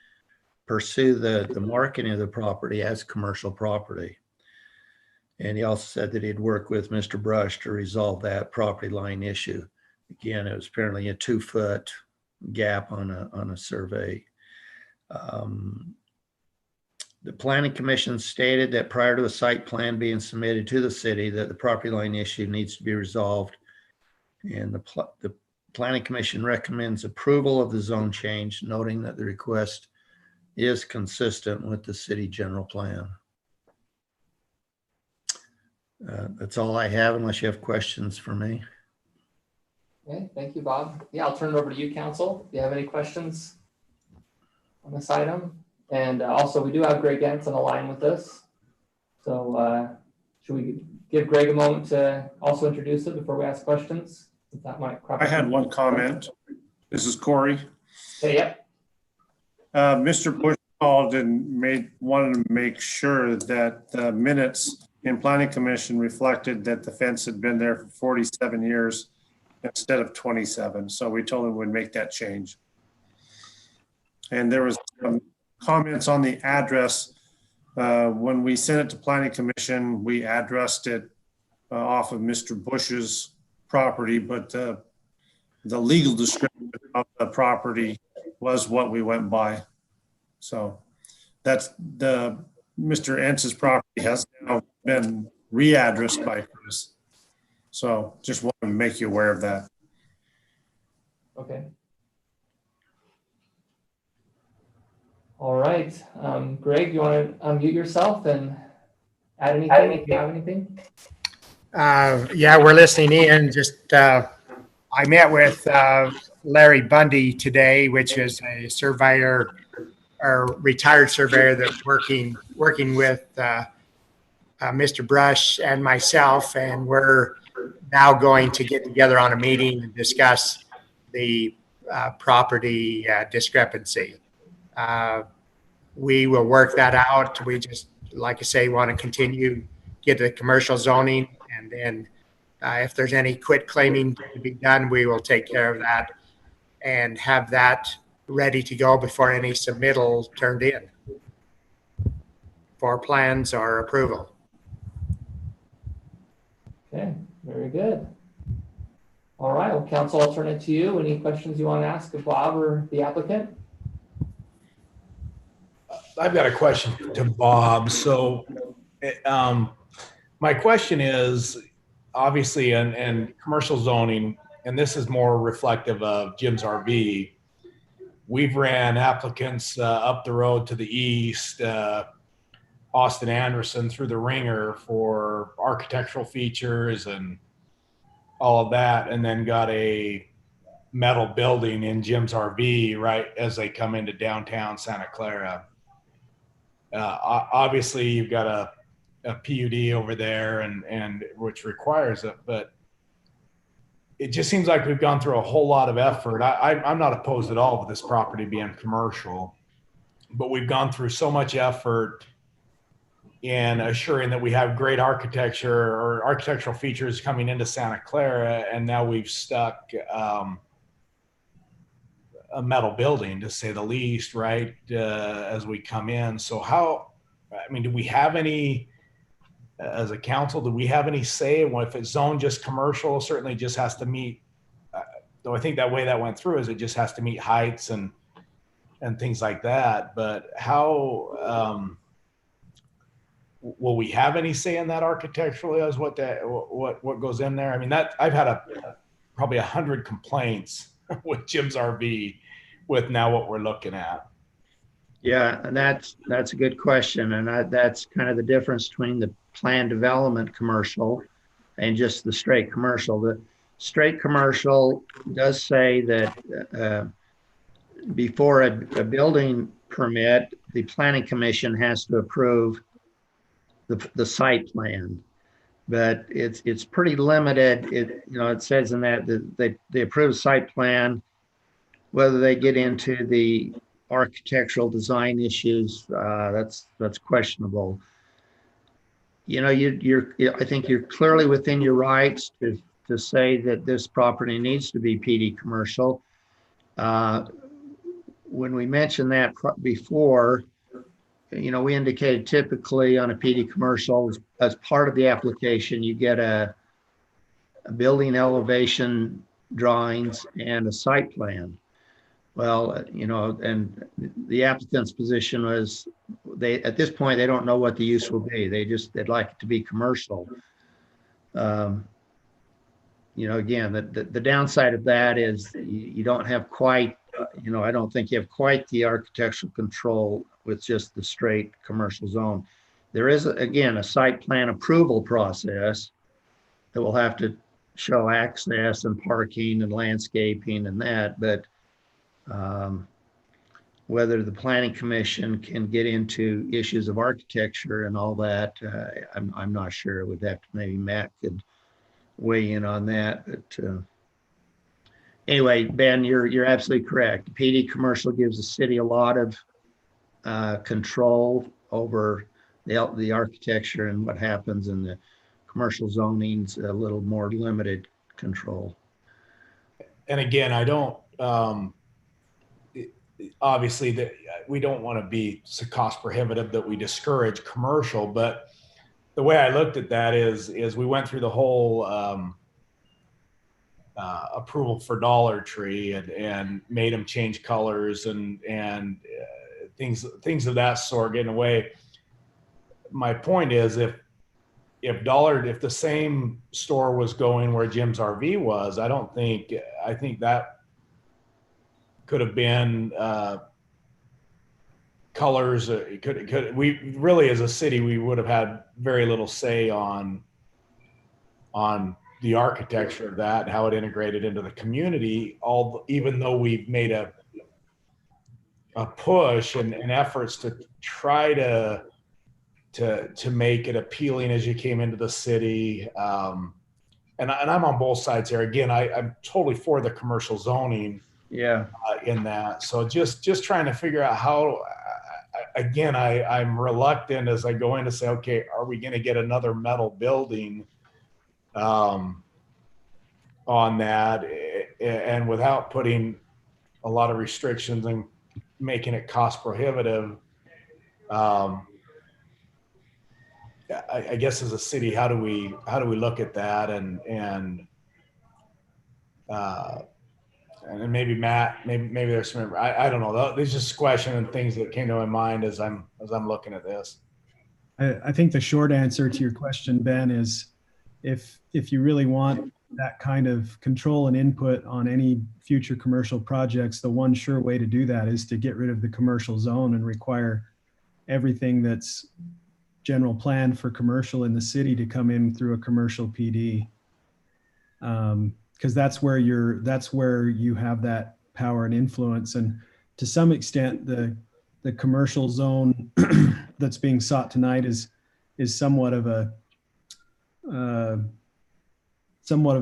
pursue the marketing of the property as commercial property. And he also said that he'd work with Mr. Brush to resolve that property line issue. Again, it was apparently a 2-foot gap on a survey. The Planning Commission stated that prior to a site plan being submitted to the city, that the property line issue needs to be resolved. And the Planning Commission recommends approval of the zone change, noting that the request is consistent with the city general plan. That's all I have, unless you have questions for me. Okay, thank you, Bob. Yeah, I'll turn it over to you, council. Do you have any questions on this item? And also, we do have Greg Ince on the line with us. So should we give Greg a moment to also introduce it before we ask questions? That might I had one comment. This is Corey. Hey, yep. Mr. Bush called and wanted to make sure that the minutes in Planning Commission reflected that the fence had been there for 47 years instead of 27. So we told him we'd make that change. And there was some comments on the address. When we sent it to Planning Commission, we addressed it off of Mr. Bush's property, but the legal description of the property was what we went by. So that's Mr. Entz's property has now been readdressed by Chris. So just want to make you aware of that. Okay. All right. Greg, you want to unmute yourself and add anything if you have anything? Yeah, we're listening in. Just I met with Larry Bundy today, which is a surveyor or retired surveyor that's working with Mr. Brush and myself, and we're now going to get together on a meeting and discuss the property discrepancy. We will work that out. We just, like I say, want to continue, get the commercial zoning, and then if there's any quit claiming to be done, we will take care of that and have that ready to go before any submittal turned in for plans or approval. Okay, very good. All right, well, council, I'll turn it to you. Any questions you want to ask of Bob or the applicant? I've got a question to Bob. So my question is, obviously, in commercial zoning, and this is more reflective of Jim's RV, we've ran applicants up the road to the east, Austin Anderson, through the ringer for architectural features and all of that, and then got a metal building in Jim's RV right as they come into downtown Santa Clara. Obviously, you've got a PUD over there, and which requires it, but it just seems like we've gone through a whole lot of effort. I'm not opposed at all to this property being commercial, but we've gone through so much effort in assuring that we have great architecture or architectural features coming into Santa Clara, and now we've stuck a metal building, to say the least, right, as we come in. So do we have any, as a council, do we have any say if it's zoned just commercial? Certainly just has to meet, though I think that way that went through is it just has to meet heights and things like that. But how will we have any say in that architecturally as what goes in there? I mean, that I've had probably 100 complaints with Jim's RV with now what we're looking at. Yeah, and that's a good question, and that's kind of the difference between the planned development commercial and just the straight commercial. The straight commercial does say that before a building permit, the planning commission has to approve the site plan, but it's pretty limited. It says in that they approve site plan, whether they get into the architectural design issues, that's questionable. I think you're clearly within your rights to say that this property needs to be PD commercial. When we mentioned that before, we indicated typically on a PD commercial, as part of the application, you get a building elevation drawings and a site plan. Well, and the applicant's position was at this point, they don't know what the use will be. They'd like it to be commercial. Again, the downside of that is you don't have quite, I don't think you have quite the architectural control with just the straight commercial zone. There is, again, a site plan approval process that will have to show access and parking and landscaping and that, but whether the planning commission can get into issues of architecture and all that, I'm not sure. It would have to, maybe Matt could weigh in on that. But anyway, Ben, you're absolutely correct. PD commercial gives the city a lot of control over the architecture, and what happens in the commercial zoning's a little more limited control. and again, I don't, obviously that we don't want to be so cost prohibitive that we discourage commercial, but the way I looked at that is we went through the whole approval for Dollar Tree and made them change colors and things of that sort, getting away. My point is if the same store was going where Jim's RV was, I think that could have been colors. We really, as a city, we would have had very little say on the architecture of that, how it integrated into the community. Even though we've made a push and efforts to try to make it appealing as you came into the city. And I'm on both sides here. Again, I'm totally for the commercial zoning. Yeah. In that. So just trying to figure out how, again, I'm reluctant as I go in to say, okay, are we going to get another metal building on that, and without putting a lot of restrictions and making it cost prohibitive. I guess as a city, how do we look at that and maybe Matt, maybe there's some, I don't know. There's just question and things that came to my mind as I'm looking at this. I think the short answer to your question, Ben, is if you really want that kind of control and input on any future commercial projects, the one sure way to do that is to get rid of the commercial zone and require everything that's general plan for commercial in the city to come in through a commercial PD. Because that's where you have that power and influence. And to some extent, the commercial zone that's being sought tonight is somewhat of a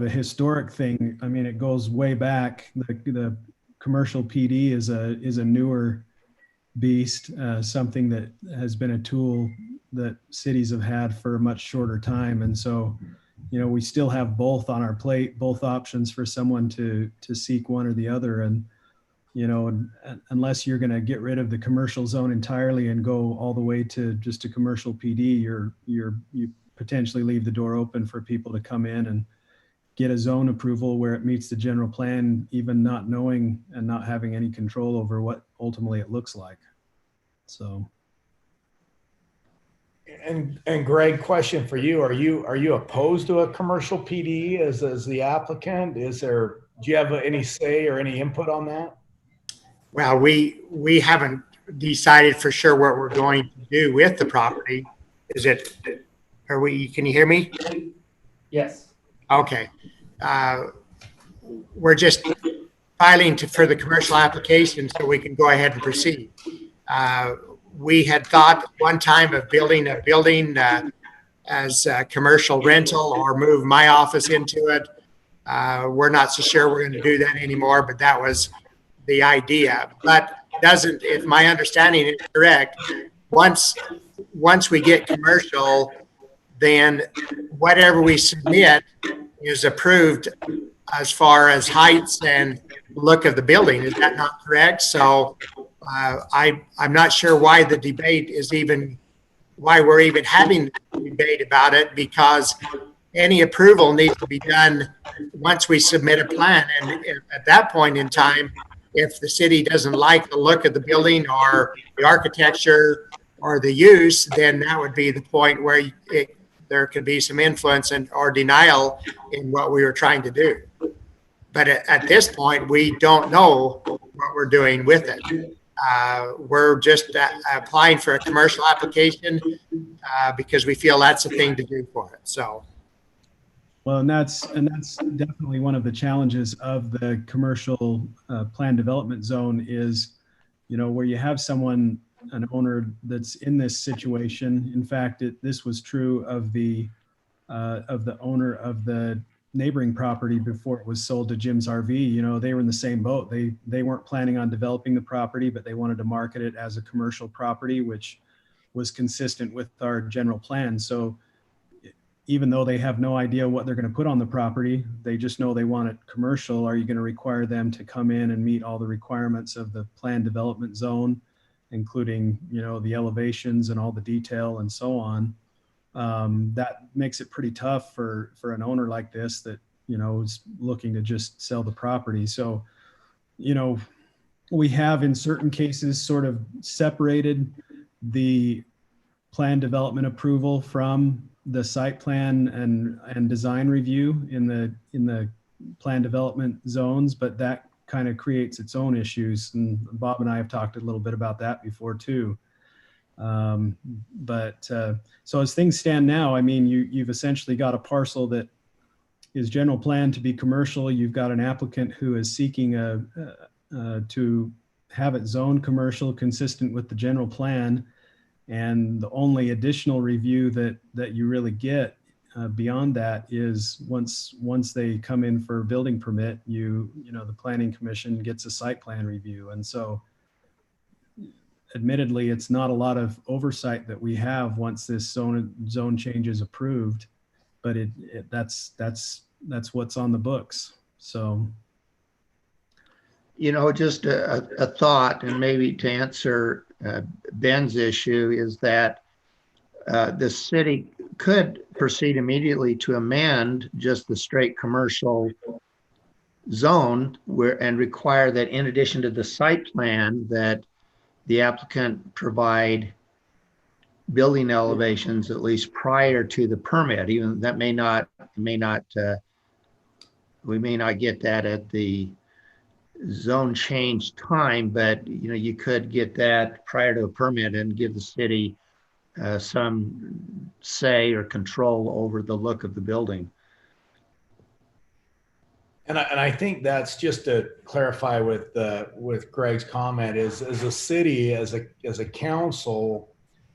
historic thing. I mean, it goes way back. The commercial PD is a newer beast, something that has been a tool that cities have had for a much shorter time. And so, we still have both on our plate, both options for someone to seek one or the other. And, unless you're going to get rid of the commercial zone entirely and go all the way to just a commercial PD, you potentially leave the door open for people to come in and get a zone approval where it meets the general plan, even not knowing and not having any control over what ultimately it looks like. So. And Greg, question for you: Are you opposed to a commercial PD as the applicant? Do you have any say or any input on that? Well, we haven't decided for sure what we're going to do with the property. Can you hear me? Yes. Okay. We're just filing for the commercial application so we can go ahead and proceed. We had thought one time of building a building as a commercial rental or move my office into it. We're not so sure we're going to do that anymore, but that was the idea. But if my understanding is correct, once we get commercial, then whatever we submit is approved as far as heights and look of the building. Is that not correct? So I'm not sure why the debate is why we're even having a debate about it, because any approval needs to be done once we submit a plan. And at that point in time, if the city doesn't like the look of the building or the architecture or the use, then that would be the point where there could be some influence or denial in what we were trying to do. But at this point, we don't know what we're doing with it. We're just applying for a commercial application because we feel that's the thing to do for it. So. Well, and that's definitely one of the challenges of the commercial plan development zone is, where you have an owner that's in this situation. In fact, this was true of the owner of the neighboring property before it was sold to Jim's RV. They were in the same boat. They weren't planning on developing the property, but they wanted to market it as a commercial property, which was consistent with our general plan. So even though they have no idea what they're going to put on the property, they just know they want it commercial. Are you going to require them to come in and meet all the requirements of the planned development zone, including, the elevations and all the detail and so on? That makes it pretty tough for an owner like this that, is looking to just sell the property. So, we have in certain cases sort of separated the plan development approval from the site plan and design review in the plan development zones, but that kind of creates its own issues. And Bob and I have talked a little bit about that before too. So as things stand now, I mean, you've essentially got a parcel that is general plan to be commercial. You've got an applicant who is seeking to have it zoned commercial consistent with the general plan. And the only additional review that you really get beyond that is once they come in for a building permit, the planning commission gets a site plan review. And so admittedly, it's not a lot of oversight that we have once this zone change is approved, but that's what's on the books. So, just a thought, and maybe to answer Ben's issue, is that the city could proceed immediately to amend just the straight commercial zone and require that in addition to the site plan that the applicant provide building elevations at least prior to the permit. Even that we may not get that at the zone change time, but you could get that prior to a permit and give the city some say or control over the look of the building. And I think that's just to clarify with Greg's comment is as a city, as a council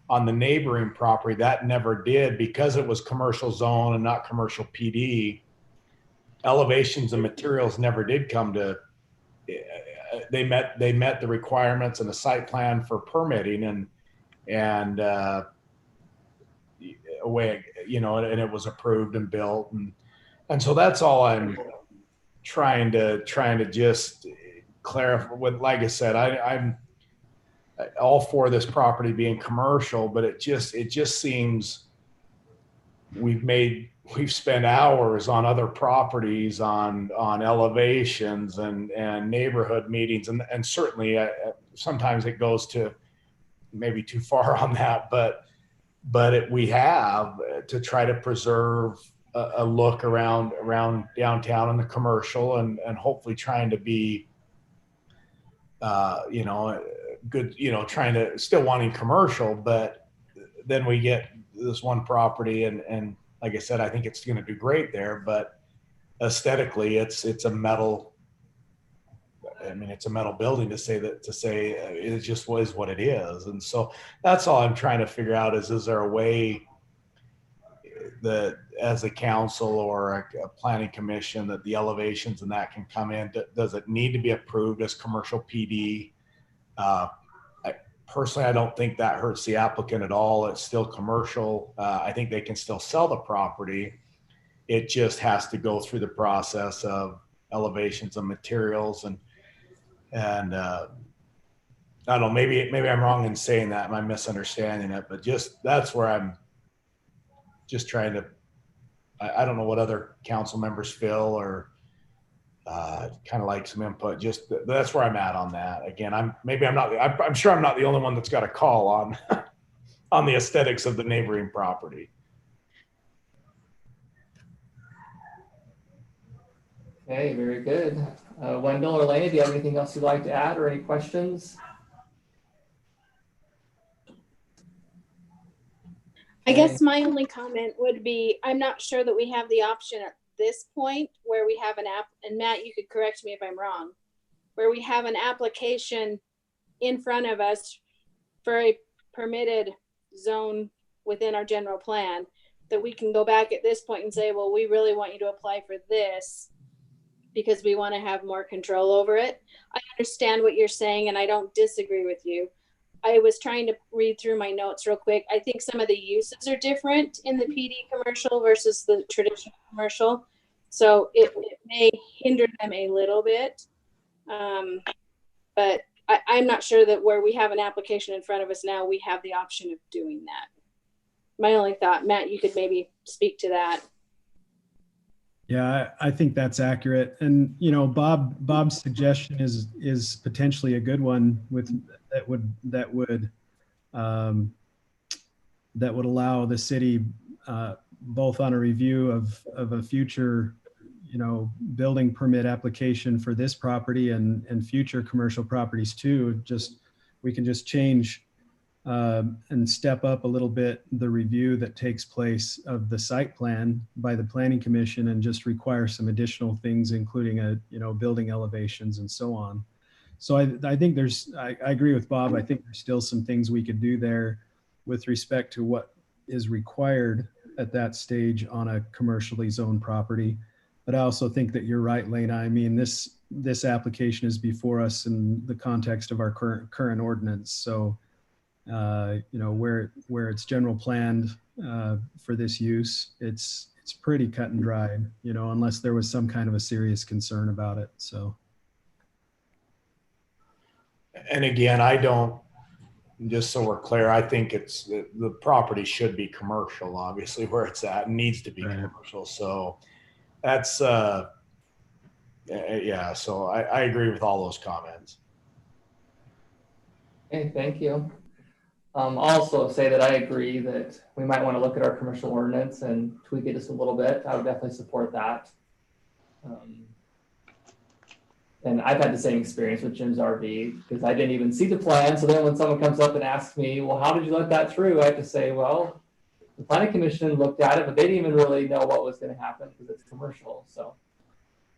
on the neighboring property, that never did, because it was commercial zone and not commercial PD. Elevations and materials never did come to. They met the requirements and the site plan for permitting and away, and it was approved and built, and so that's all I'm trying to just clarify. With, like I said, I'm all for this property being commercial, but it just seems we've spent hours on other properties on elevations and neighborhood meetings, and certainly sometimes it goes to maybe too far on that, but we have to try to preserve a look around downtown and the commercial, and hopefully trying to be good, trying to still wanting commercial, but then we get this one property and like I said, I think it's going to do great there, but aesthetically it's a metal building to say it just was what it is. And so that's all I'm trying to figure out is there a way that as a council or a planning commission that the elevations and that can come in? Does it need to be approved as commercial PD? Personally, I don't think that hurts the applicant at all. It's still commercial. I think they can still sell the property. It just has to go through the process of elevations and materials and I don't know, maybe I'm wrong in saying that. I'm misunderstanding it, but just that's where I'm just trying to, I don't know what other council members feel or kind of like some input. Just that's where I'm at on that. Again, I'm sure I'm not the only one that's got a call on on the aesthetics of the neighboring property. Okay, very good. Wendell or Lena, do you have anything else you'd like to add or any questions? I guess my only comment would be, I'm not sure that we have the option at this point where we have an app, and Matt, you could correct me if I'm wrong, where we have an application in front of us for a permitted zone within our general plan, that we can go back at this point and say, well, we really want you to apply for this because we want to have more control over it. I understand what you're saying and I don't disagree with you, I was trying to read through my notes real quick. I think some of the uses are different in the PD commercial versus the traditional commercial. So it may hinder them a little bit. But I'm not sure that where we have an application in front of us now, we have the option of doing that. My only thought, Matt, you could maybe speak to that. Yeah, I think that's accurate. And, you know, Bob's suggestion is potentially a good one that would allow the city, both on a review of a future, you know, building permit application for this property and future commercial properties too. We can just change and step up a little bit the review that takes place of the site plan by the planning commission and just require some additional things, including building elevations and so on. So I think I agree with Bob. I think there's still some things we could do there with respect to what is required at that stage on a commercially zoned property. But I also think that you're right, Lena. I mean, this application is before us in the context of our current ordinance. So where it's general planned for this use, it's pretty cut and dried, unless there was some kind of a serious concern about it. So. And again, just so we're clear, I think the property should be commercial, obviously, where it's at. It needs to be commercial. So that's, yeah, so I agree with all those comments. Okay, thank you. Also say that I agree that we might want to look at our commercial ordinance and tweak it just a little bit. I would definitely support that. And I've had the same experience with Jim's RV because I didn't even see the plan. So then when someone comes up and asks me, well, how did you let that through? I have to say, well, the planning commission looked at it, but they didn't even really know what was going to happen because it's commercial. So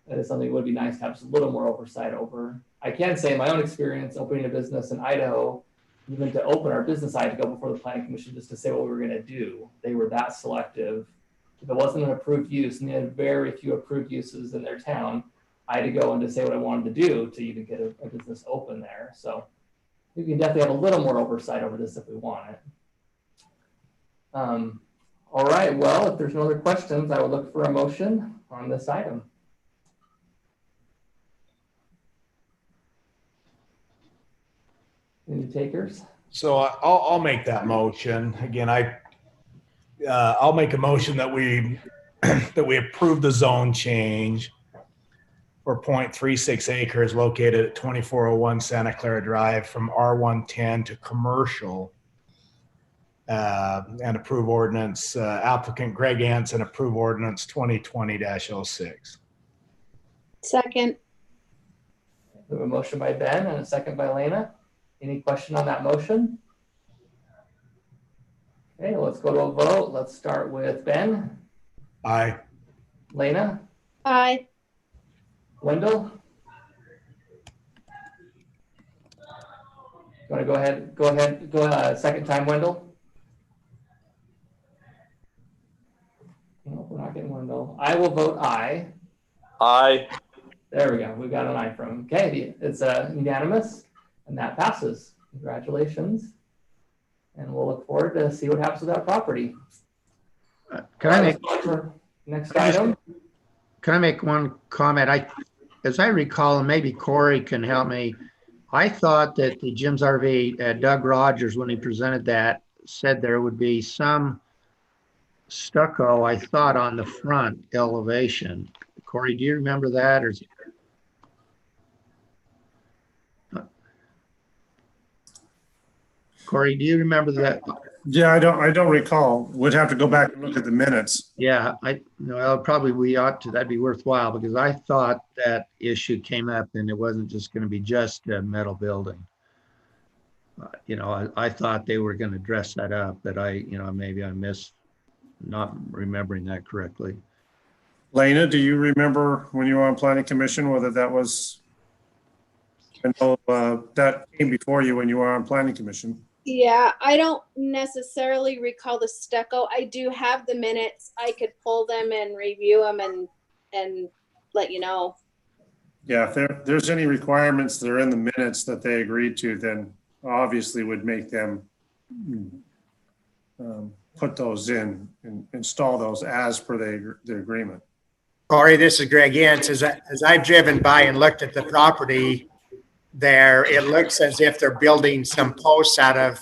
that is something that would be nice to have just a little more oversight over. I can say in my own experience, opening a business in Idaho, even to open our business, I had to go before the planning commission just to say what we were going to do. They were that selective. If it wasn't an approved use, and they had very few approved uses in their town, I had to go and to say what I wanted to do to even get a business open there. So we can definitely have a little more oversight over this if we want it. All right, well, if there's no other questions, I will look for a motion on this item. Any takers? So I'll make that motion. Again, I'll make a motion that we approve the zone change for 0.36 acres located at 2401 Santa Clara Drive from R110 to commercial, and approve ordinance, applicant Greg Anson approve ordinance 2020-06. Second. We have a motion by Ben and a second by Lena. Any question on that motion? Okay, let's go to a vote. Let's start with Ben. Aye. Lena? Aye. Wendell? You want to go ahead? Go second time, Wendell. No, we're not getting Wendell. I will vote aye. Aye. There we go. We got an aye from. Okay, it's unanimous, and that passes. Congratulations. And we'll look forward to see what happens with that property. Can I make next item? Can I make one comment? As I recall, and maybe Corey can help me, I thought that the Jim's RV, Doug Rogers, when he presented that, said there would be some stucco, I thought, on the front elevation. Corey, do you remember that? Or Corey, do you remember that? Yeah, I don't recall. Would have to go back and look at the minutes. Yeah, probably we ought to. That'd be worthwhile because I thought that issue came up and it wasn't just going to be just a metal building. I thought they were going to dress that up, but maybe I missed not remembering that correctly. Lena, do you remember when you were on planning commission whether that was? I know that came before you when you were on planning commission. Yeah, I don't necessarily recall the stucco. I do have the minutes. I could pull them and review them and let you know. Yeah, if there's any requirements that are in the minutes that they agreed to, then obviously would make them put those in and install those as per the agreement. Corey, this is Greg Yentz. As I've driven by and looked at the property there, it looks as if they're building some posts out of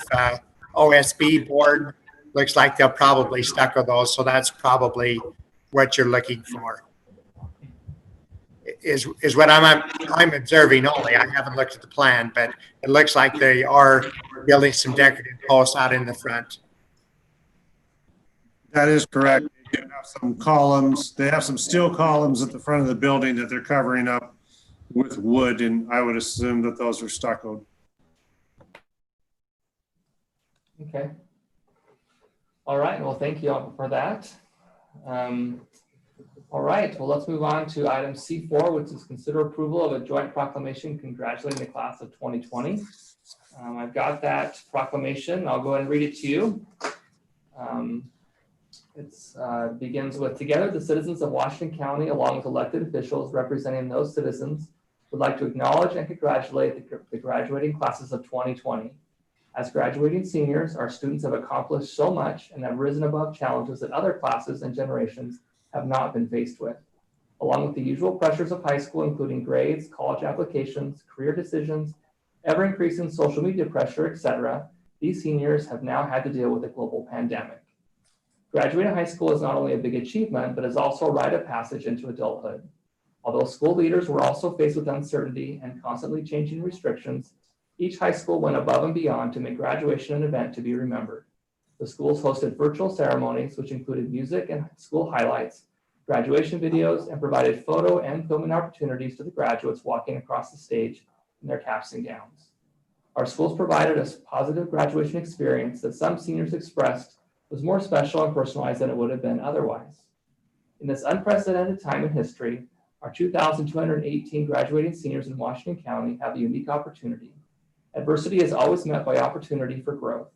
OSB board. Looks like they'll probably stucco those, so that's probably what you're looking for. Is what I'm observing only. I haven't looked at the plan, but it looks like they are building some decorative posts out in the front. That is correct. They do have some columns. They have some steel columns at the front of the building that they're covering up with wood, and I would assume that those are stuccoed. Okay. All right. Well, thank you all for that. All right. Well, let's move on to item C4, which is consider approval of a joint proclamation congratulating the class of 2020. I've got that proclamation. I'll go ahead and read it to you. It begins with, together the citizens of Washington County, along with elected officials representing those citizens, would like to acknowledge and congratulate the graduating classes of 2020. As graduating seniors, our students have accomplished so much and have risen above challenges that other classes and generations have not been faced with. Along with the usual pressures of high school, including grades, college applications, career decisions, ever-increasing social media pressure, etc., these seniors have now had to deal with a global pandemic. Graduating high school is not only a big achievement, but is also a rite of passage into adulthood. Although school leaders were also faced with uncertainty and constantly changing restrictions, each high school went above and beyond to make graduation an event to be remembered. The schools hosted virtual ceremonies, which included music and school highlights, graduation videos, and provided photo and filming opportunities to the graduates walking across the stage in their caps and gowns. Our schools provided a positive graduation experience that some seniors expressed was more special and personalized than it would have been otherwise. In this unprecedented time in history, our 2,218 graduating seniors in Washington County have a unique opportunity. Adversity is always met by opportunity for growth.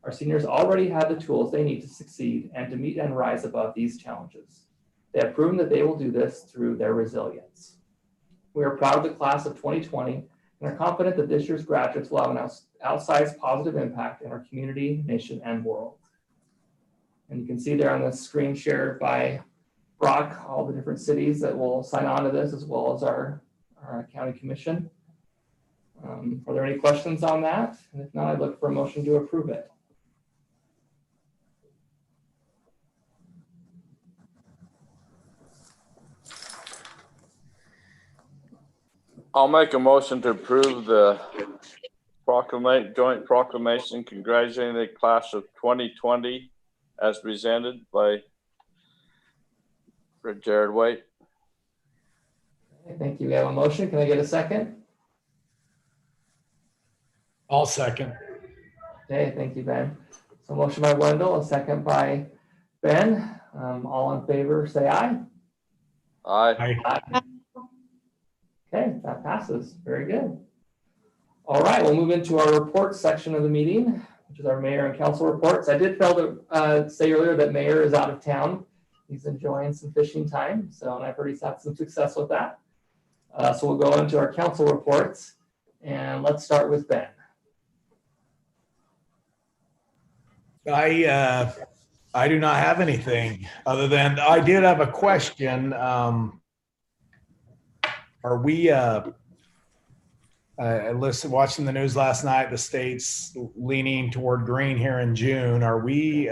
Our seniors already have the tools they need to succeed and to meet and rise above these challenges. They have proven that they will do this through their resilience. We are proud of the class of 2020 and are confident that this year's graduates will have an outsized positive impact in our community, nation, and world. And you can see there on the screen shared by Brock, all the different cities that will sign on to this, as well as our county commission. Are there any questions on that? And if not, I'd look for a motion to approve it. I'll make a motion to approve the joint proclamation congratulating the class of 2020 as presented by Jared White. Okay, thank you. We have a motion. Can I get a second? I'll second. Okay, thank you, Ben. So motion by Wendell, a second by Ben. All in favor, say aye. Aye. Aye. Okay, that passes. Very good. All right, we'll move into our reports section of the meeting, which is our mayor and council reports. I did fail to say earlier that mayor is out of town. He's enjoying some fishing time, so and I've heard he's had some success with that. So we'll go into our council reports, and let's start with Ben. I do not have anything other than I did have a question. Are we I listened watching the news last night, the state's leaning toward green here in June. Are we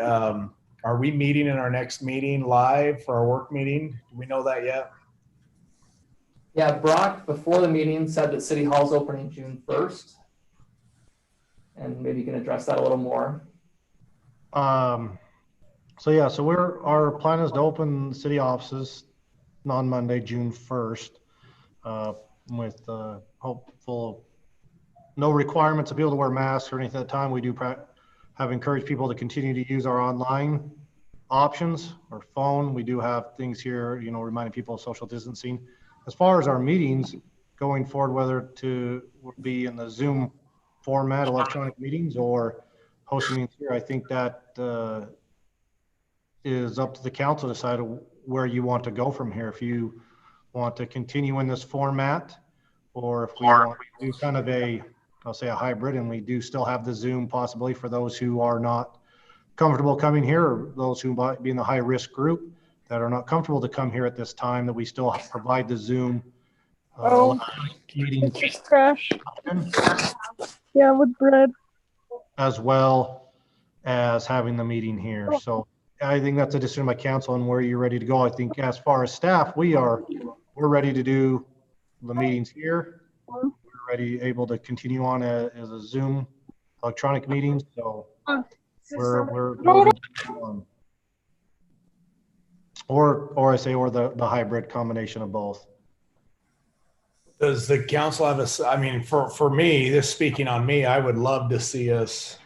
meeting in our next meeting live for our work meeting? Do we know that yet? Yeah, Brock, before the meeting, said that City Hall's opening June 1st. And maybe you can address that a little more. So our plan is to open city offices on Monday, June 1st, with hopeful no requirements of people to wear masks or anything at the time. We do have encouraged people to continue to use our online options or phone. We do have things here, reminding people of social distancing. As far as our meetings going forward, whether to be in the Zoom format, electronic meetings, or hosting meetings here, I think that is up to the council to decide where you want to go from here. If you want to continue in this format, or if we want to do kind of a I'll say a hybrid, and we do still have the Zoom possibly for those who are not comfortable coming here, or those who might be in the high risk group that are not comfortable to come here at this time, that we still provide the Zoom meeting It's just trash. Yeah, with bread. as well as having the meeting here. So I think that's a decision by council and where you're ready to go. I think as far as staff, we're ready to do the meetings here. We're ready, able to continue on as a Zoom electronic meeting. So we're or I say, or the hybrid combination of both. Does the council have a, I mean, for me, this speaking on me, I would love to see us,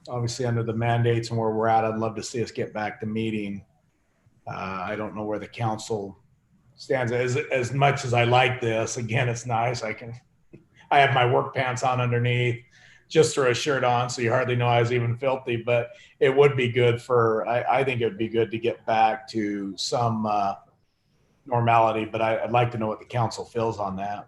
obviously under the mandates and where we're at, I'd love to see us get back to meeting. I don't know where the council stands. As much as I like this, again, it's nice. I have my work pants on underneath, just throw a shirt on, so you hardly know I was even filthy, but it would be good I think it would be good to get back to some normality, but I'd like to know what the council feels on that.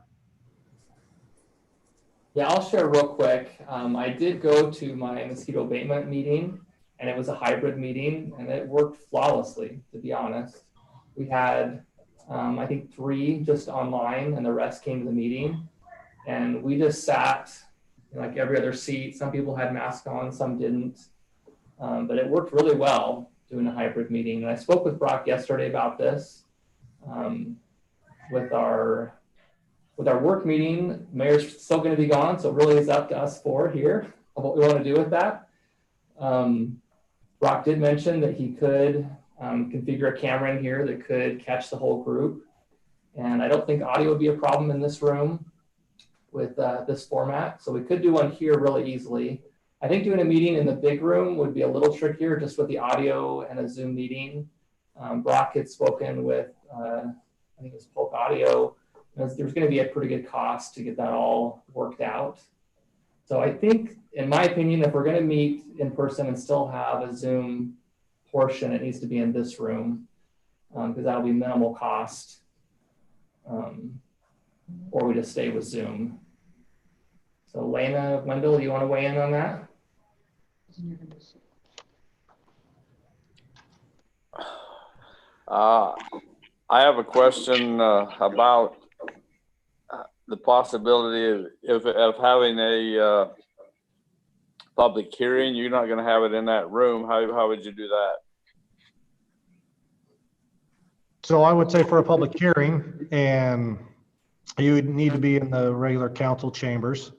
Yeah, I'll share real quick. I did go to my mosquito abatement meeting, and it was a hybrid meeting, and it worked flawlessly, to be honest. We had, I think 3 just online, and the rest came to the meeting, and we just sat in like every other seat. Some people had masks on, some didn't, but it worked really well doing a hybrid meeting. And I spoke with Brock yesterday about this. With our work meeting, mayor's still going to be gone, so it really is up to us 4 here of what we want to do with that. Brock did mention that he could configure a camera in here that could catch the whole group, and I don't think audio would be a problem in this room with this format, so we could do one here really easily. I think doing a meeting in the big room would be a little trickier just with the audio and a Zoom meeting. Brock had spoken with, I think it was Polk Audio. There's going to be a pretty good cost to get that all worked out. So I think, in my opinion, if we're going to meet in person and still have a Zoom portion, it needs to be in this room because that'll be minimal cost. Or we just stay with Zoom. So Lena, Wendell, do you want to weigh in on that? I have a question about the possibility of having a public hearing. You're not going to have it in that room. How would you do that? So I would say for a public hearing, and you would need to be in the regular council chambers.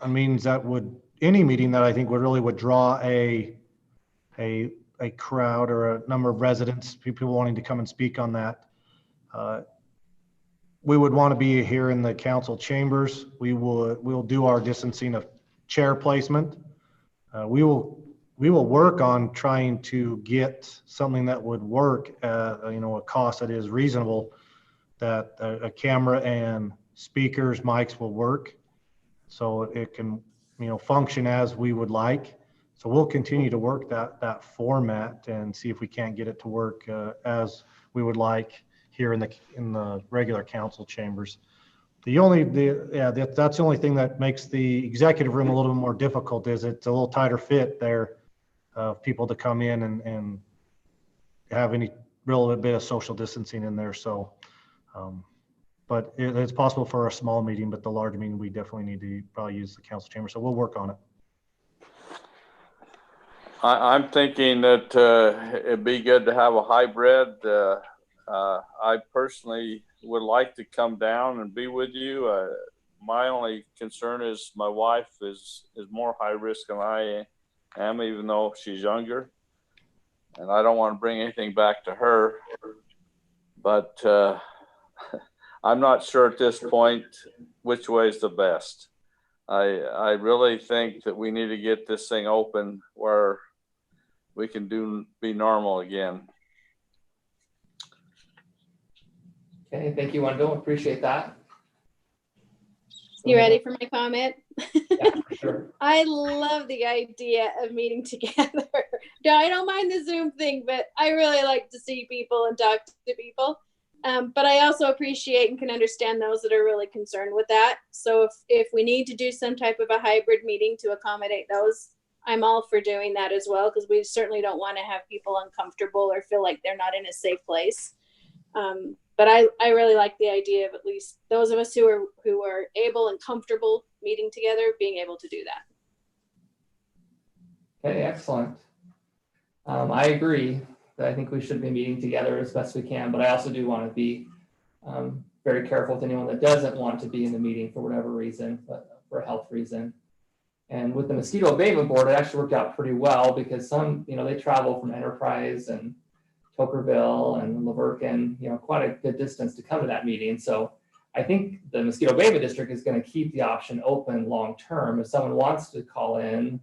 Means that any meeting that I think would draw a crowd or a number of residents, people wanting to come and speak on that. We would want to be here in the council chambers. We'll do our distancing of chair placement. We will work on trying to get something that would work at a cost that is reasonable, that a camera and speakers, mics will work, so it can function as we would like. So we'll continue to work that format and see if we can't get it to work as we would like here in the regular council chambers. That's the only thing that makes the executive room a little bit more difficult, is it's a little tighter fit there of people to come in and have any real bit of social distancing in there. So, but it's possible for a small meeting, but the large meeting, we definitely need to probably use the council chamber. So we'll work on it. I'm thinking that it'd be good to have a hybrid. I personally would like to come down and be with you. My only concern is my wife is more high risk than I am, even though she's younger, and I don't want to bring anything back to her. But I'm not sure at this point which way is the best. I really think that we need to get this thing open where we can be normal again. Okay, thank you, Wendell. Appreciate that. You ready for my comment? Yeah, for sure. I love the idea of meeting together. No, I don't mind the Zoom thing, but I really like to see people and talk to people. But I also appreciate and can understand those that are really concerned with that. So if we need to do some type of a hybrid meeting to accommodate those, I'm all for doing that as well, because we certainly don't want to have people uncomfortable or feel like they're not in a safe place. But I really like the idea of at least those of us who are able and comfortable meeting together being able to do that. Okay, excellent. I agree that I think we should be meeting together as best we can, but I also do want to be very careful with anyone that doesn't want to be in the meeting for whatever reason, but for a health reason. And with the mosquito abatement board, it actually worked out pretty well because some, they travel from Enterprise and Tokerville and Laverkin, quite a good distance to come to that meeting. So I think the mosquito abatement district is going to keep the option open long-term. If someone wants to call in,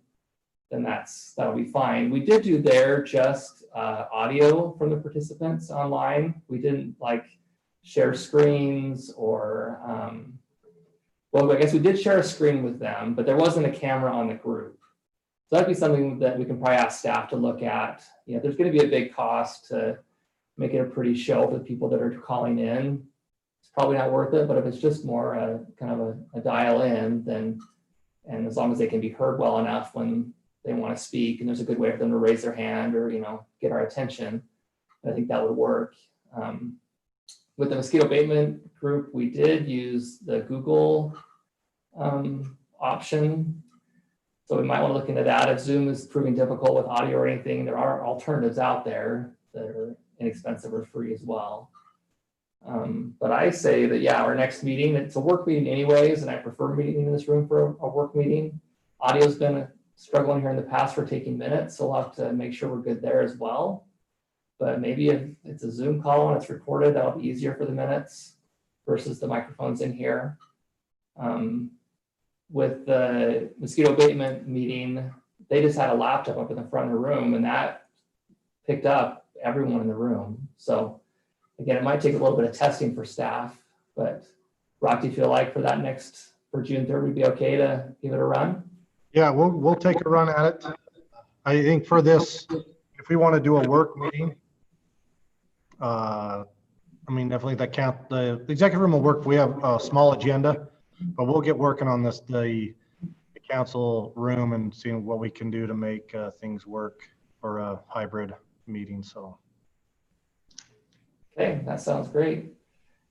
then that'll be fine. We did do there just audio from the participants online. We didn't share screens or, well, I guess we did share a screen with them, but there wasn't a camera on the group. So that'd be something that we can probably ask staff to look at. There's going to be a big cost to make it a pretty show for the people that are calling in. It's probably not worth it, but if it's just more kind of a dial in, then, and as long as they can be heard well enough when they want to speak, and there's a good way for them to raise their hand or, get our attention, I think that would work. With the mosquito abatement group, we did use the Google option. So we might want to look into that. If Zoom is proving difficult with audio or anything, there are alternatives out there that are inexpensive or free as well. But I say that, yeah, our next meeting, it's a work meeting anyways, and I prefer meeting in this room for a work meeting. Audio's been struggling here in the past for taking minutes, so we'll have to make sure we're good there as well. But maybe if it's a Zoom call and it's recorded, that'll be easier for the minutes versus the microphones in here. With the mosquito abatement meeting, they just had a laptop up in the front of the room and that picked up everyone in the room. So again, it might take a little bit of testing for staff, but Rock, do you feel like for June 3rd, we'd be okay to give it a run? Yeah, we'll take a run at it. I think for this, if we want to do a work meeting, definitely the executive room will work. We have a small agenda, but we'll get working on the council room and seeing what we can do to make things work for a hybrid meeting. So. Okay, that sounds great.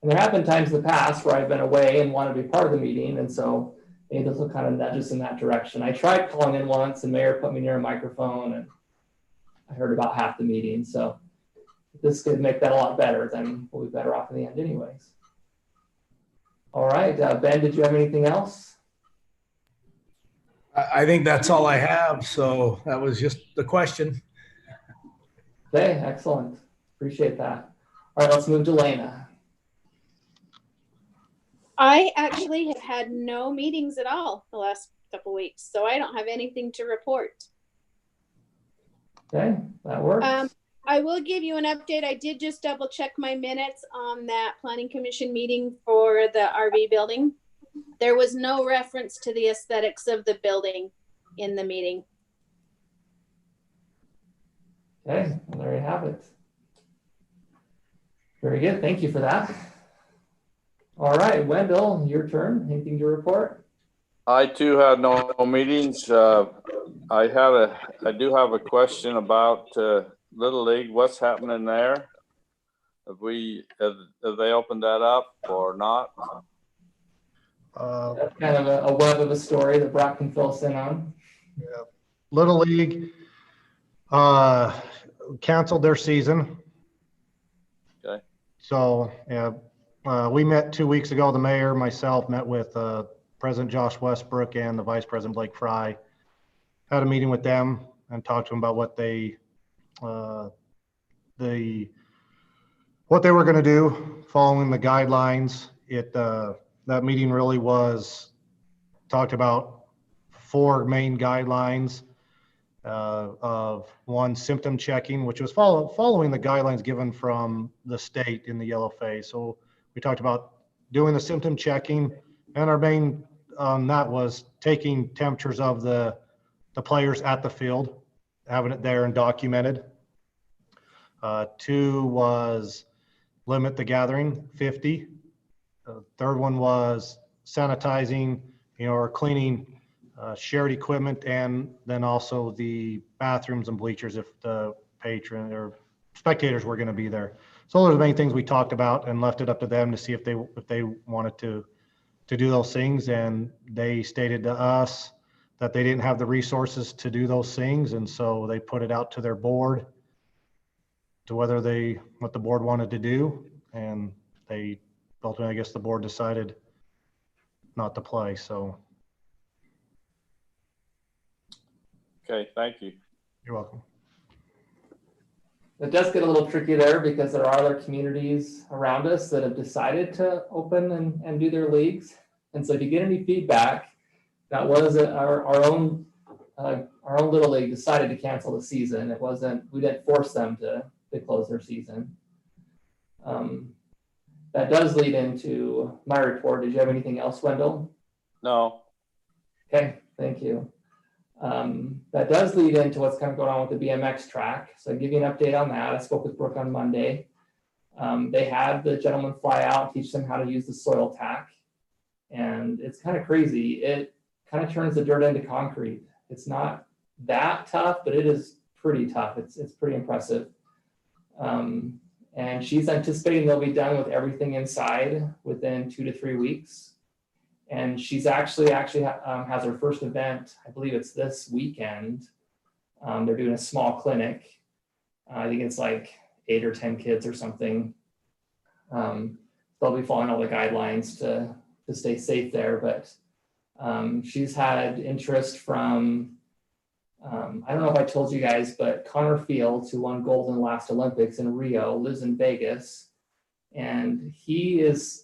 And there have been times in the past where I've been away and want to be part of the meeting, and so maybe this will kind of nudge us in that direction. I tried calling in once and Mayor put me near a microphone and I heard about half the meeting. So this could make that a lot better, then we'll be better off in the end anyways. All right, Ben, did you have anything else? I think that's all I have. So that was just the question. Okay, excellent. Appreciate that. All right, let's move to Lena. I actually have had no meetings at all the last couple of weeks, so I don't have anything to report. Okay, that works. I will give you an update. I did just double check my minutes on that planning commission meeting for the RV building. There was no reference to the aesthetics of the building in the meeting. Okay, well, there you have it. Very good. Thank you for that. All right, Wendell, your turn. Anything to report? I too had no meetings. I do have a question about Little League. What's happening there? Have they opened that up or not? That's kind of a web of a story that Brock can fill us in on. Yeah. Little League canceled their season. Okay. So yeah, we met 2 weeks ago. The mayor, myself, met with President Josh Westbrook and the Vice President Blake Fry. Had a meeting with them and talked to them about what they were going to do following the guidelines. That meeting really talked about 4 main guidelines of one, symptom checking, which was following the guidelines given from the state in the yellow phase. So we talked about doing the symptom checking, and our main that was taking temperatures of the players at the field, having it there and documented. 2 was limit the gathering, 50. The third one was sanitizing, or cleaning shared equipment, and then also the bathrooms and bleachers if the patron or spectators were going to be there. So those are the main things we talked about, and left it up to them to see if they wanted to do those things. And they stated to us that they didn't have the resources to do those things, and so they put it out to their board to what the board wanted to do, and they ultimately, I guess the board decided not to play. So Okay, thank you. you're welcome. It does get a little tricky there because there are other communities around us that have decided to open and do their leagues. And so if you get any feedback, that was our own little league decided to cancel the season. It wasn't, we didn't force them to close their season. That does lead into my report. Did you have anything else, Wendell? No. Okay, thank you. That does lead into what's kind of going on with the BMX track. So I'll give you an update on that. I spoke with Brooke on Monday. They had the gentleman fly out, teach them how to use the soil tack. And it's kind of crazy. It kind of turns the dirt into concrete. It's not that tough, but it is pretty tough. It's pretty impressive. And she's anticipating they'll be done with everything inside within 2 to 3 weeks. And she's actually has her first event. I believe it's this weekend. They're doing a small clinic. I think it's like 8 or 10 kids or something. They'll be following all the guidelines to stay safe there. But she's had interest from, I don't know if I told you guys, but Connor Fields, who won gold in the last Olympics in Rio, lives in Vegas. And he has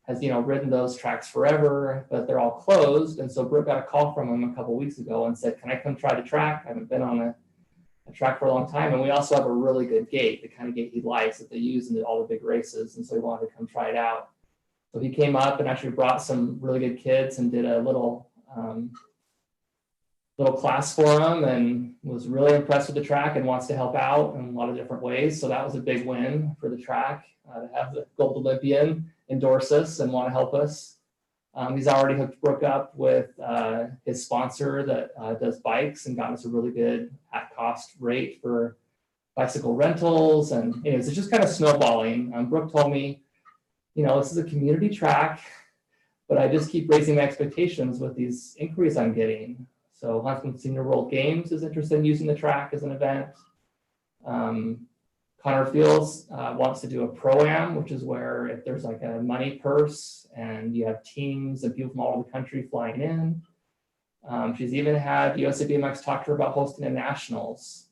ridden those tracks forever, but they're all closed. And so Brooke got a call from him a couple of weeks ago and said, can I come try the track? I haven't been on a track for a long time. And we also have a really good gate, the kind of gate he likes that they use in all the big races. And so he wanted to come try it out. So he came up and actually brought some really good kids and did a little class for them, and was really impressed with the track and wants to help out in a lot of different ways. So that was a big win for the track, to have the gold Olympian endorse us and want to help us. He's already hooked Brooke up with his sponsor that does bikes and got us a really good at cost rate for bicycle rentals. And anyways, it's just kind of snowballing. Brooke told me, this is a community track, but I just keep raising my expectations with these inquiries I'm getting. So Huntsman Senior World Games is interested in using the track as an event. Connor Fields wants to do a pro-am, which is where if there's like a money purse and you have teams and people from all over the country flying in. She's even had USA BMX talk to her about hosting a nationals.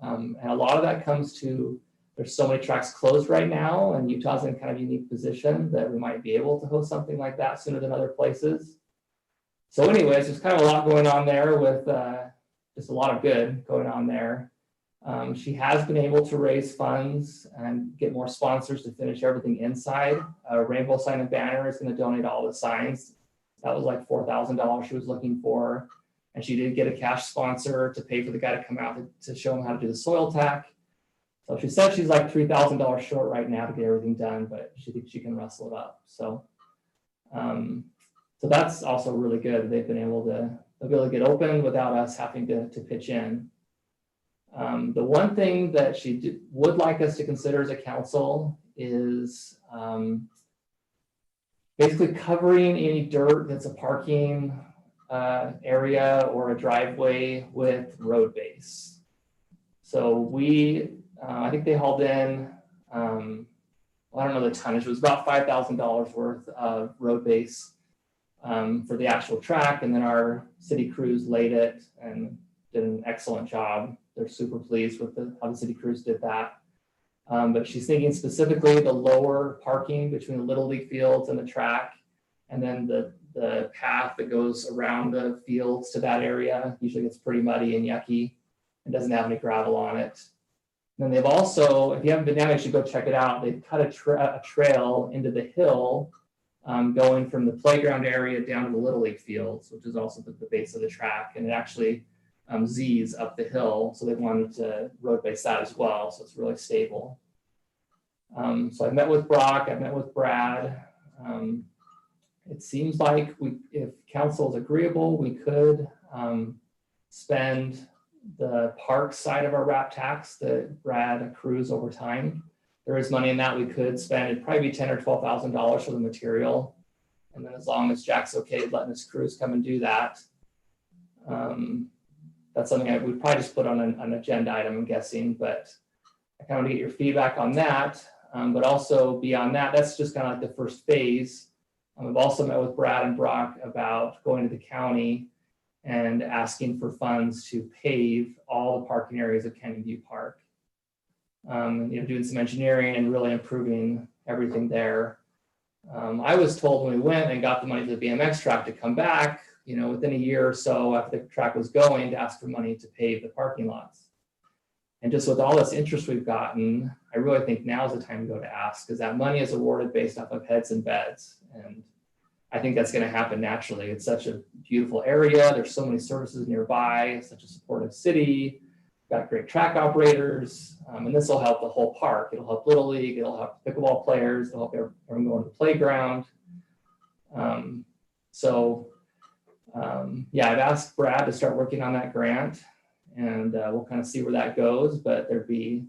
And a lot of that comes to, there's so many tracks closed right now, and Utah's in kind of a unique position that we might be able to host something like that sooner than other places. So anyways, there's kind of a lot going on there with just a lot of good going on there. She has been able to raise funds and get more sponsors to finish everything inside. Rainbow Sign and Banner is going to donate all the signs. That was like $4,000 she was looking for. And she did get a cash sponsor to pay for the guy to come out to show him how to do the soil tack. So she said she's like $3,000 short right now to get everything done, but she thinks she can wrestle it up. So that's also really good. They'll be able to get open without us having to pitch in. The one thing that she would like us to consider as a council is basically covering any dirt that's a parking area or a driveway with road base. So I think they hauled in, I don't know the tonnage, it was about $5,000 worth of road base for the actual track. And then our city crews laid it and did an excellent job. They're super pleased with how the city crews did that. But she's thinking specifically the lower parking between the Little League fields and the track, and then the path that goes around the fields to that area usually gets pretty muddy and yucky and doesn't have any gravel on it. And then they've also, if you haven't been down, you should go check it out. They've cut a trail into the hill going from the playground area down to the Little League fields, which is also the base of the track. And it actually Z's up the hill. So they wanted to road base that as well. So it's really stable. So I met with Brock, I met with Brad. It seems like if council is agreeable, we could spend the park side of our wrap tax that Brad accrues over time. There is money in that we could spend. It'd probably be $10,000 or $12,000 for the material. And then as long as Jack's okay letting his crews come and do that, that's something I would probably just put on an agenda item, I'm guessing, but I kind of want to get your feedback on that. But also beyond that, that's just kind of like the first phase. I've also met with Brad and Brock about going to the county and asking for funds to pave all the parking areas of Canyon View Park. Doing some engineering and really improving everything there. I was told when we went and got the money to the BMX track to come back, within a year or so after the track was going, to ask for money to pave the parking lots. And just with all this interest we've gotten, I really think now is the time to go to ask, because that money is awarded based off of heads and beds. And I think that's going to happen naturally. It's such a beautiful area. There's so many services nearby. It's such a supportive city. Got great track operators. And this will help the whole park. It'll help Little League. It'll help pickleball players. It'll help everyone go to the playground. I've asked Brad to start working on that grant, and we'll kind of see where that goes. But there'd be,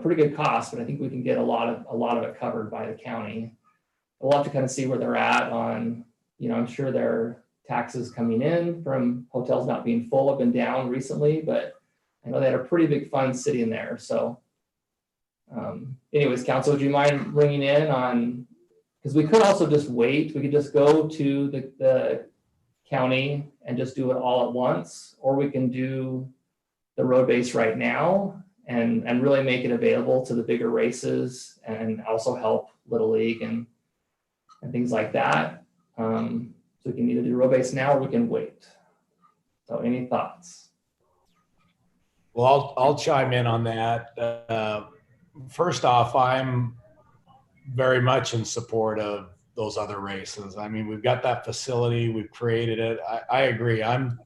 pretty good cost. But I think we can get a lot of it covered by the county. We'll have to kind of see where they're at on. I'm sure their taxes coming in from hotels not being full have been down recently, but I know they had a pretty big fund sitting there. So, anyways, council, would you mind bringing in on? Because we could also just wait. We could just go to the county and just do it all at once, or we can do the road base right now and really make it available to the bigger races and also help Little League and things like that. So we can either do road base now or we can wait. So any thoughts? Well, I'll chime in on that. First off, I'm very much in support of those other races. I mean, we've got that facility, we've created it. I agree. I'm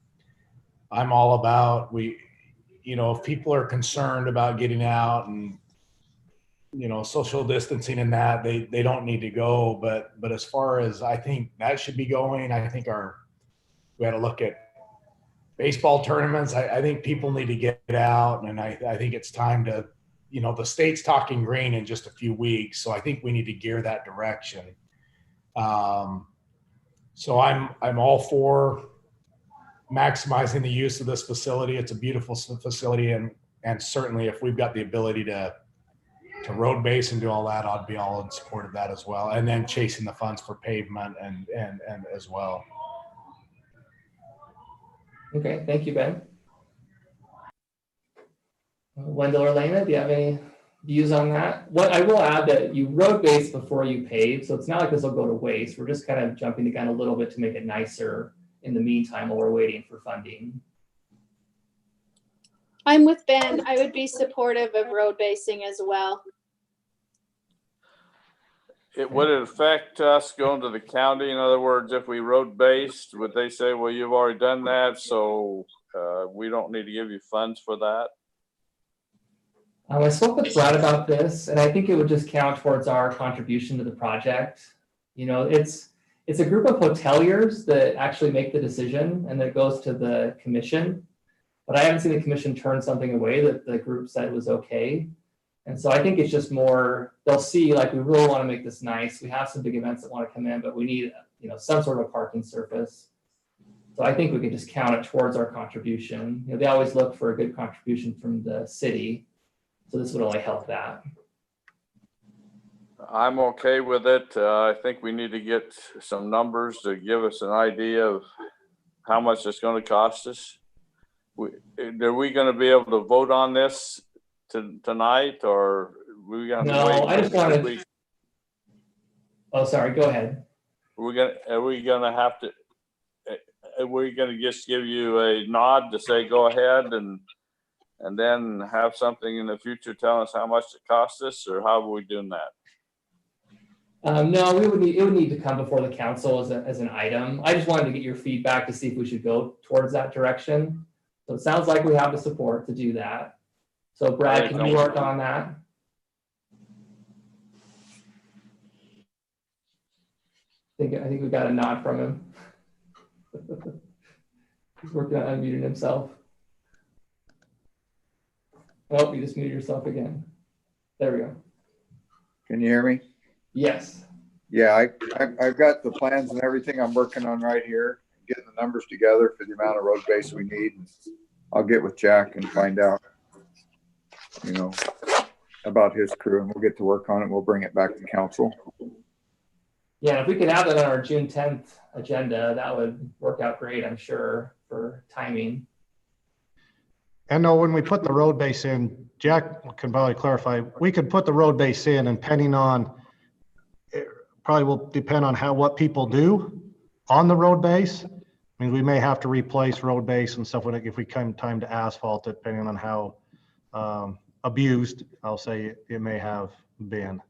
all about if people are concerned about getting out and social distancing and that, they don't need to go. But as far as I think that should be going, I think we had to look at baseball tournaments. I think people need to get out, and I think it's time to, the state's talking green in just a few weeks, so I think we need to gear that direction. So I'm all for maximizing the use of this facility. It's a beautiful facility, and certainly if we've got the ability to road base and do all that, I'd be all in support of that as well. And then chasing the funds for pavement and as well. Okay, thank you, Ben. Wendell or Lena, do you have any views on that? What I will add that you road base before you pave, so it's not like this will go to waste. We're just kind of jumping the gun a little bit to make it nicer in the meantime while we're waiting for funding. I'm with Ben. I would be supportive of road basing as well. Would it affect us going to the county? In other words, if we road based, would they say, well, you've already done that, so we don't need to give you funds for that? I spoke with Brad about this, and I think it would just count towards our contribution to the project. It's a group of hoteliers that actually make the decision, and that goes to the commission. But I haven't seen the commission turn something away that the group said was okay. And so I think it's just more, they'll see, like, we really want to make this nice. We have some big events that want to come in, but we need, some sort of a parking surface. So I think we could just count it towards our contribution. They always look for a good contribution from the city. So this would only help that. I'm okay with it. I think we need to get some numbers to give us an idea of how much it's going to cost us. Are we going to be able to vote on this tonight, or are we going to wait? No, I just wanted. Oh, sorry. Go ahead. Are we going to just give you a nod to say go ahead and then have something in the future telling us how much it costs us, or how are we doing that? No, it would need to come before the council as an item. I just wanted to get your feedback to see if we should go towards that direction. So it sounds like we have the support to do that. So Brad, can you work on that? think we got a nod from him. He's working on unmuting himself. Oh, you just muted yourself again. There we go. Can you hear me? Yes. Yeah, I've got the plans and everything I'm working on right here, getting the numbers together for the amount of road base we need. I'll get with Jack and find out, you know, about his crew, and we'll get to work on it. We'll bring it back to council. Yeah, if we could have that on our June 10th agenda, that would work out great, I'm sure, for timing. And no, when we put the road base in, Jack can probably clarify, we could put the road base in and depending on, it probably will depend on what people do on the road base. I mean, we may have to replace road base and stuff if we come time to asphalt it, depending on how abused, I'll say it may have been.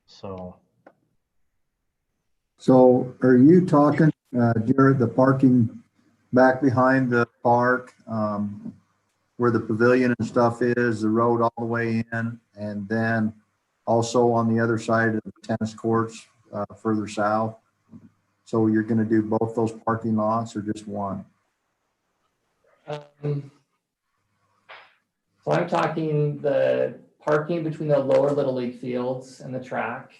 So are you talking, Jared, the parking back behind the park, where the pavilion and stuff is, the road all the way in, and then also on the other side of the tennis courts further south? So you're going to do both those parking lots or just one? So I'm talking the parking between the lower Little League fields and the track,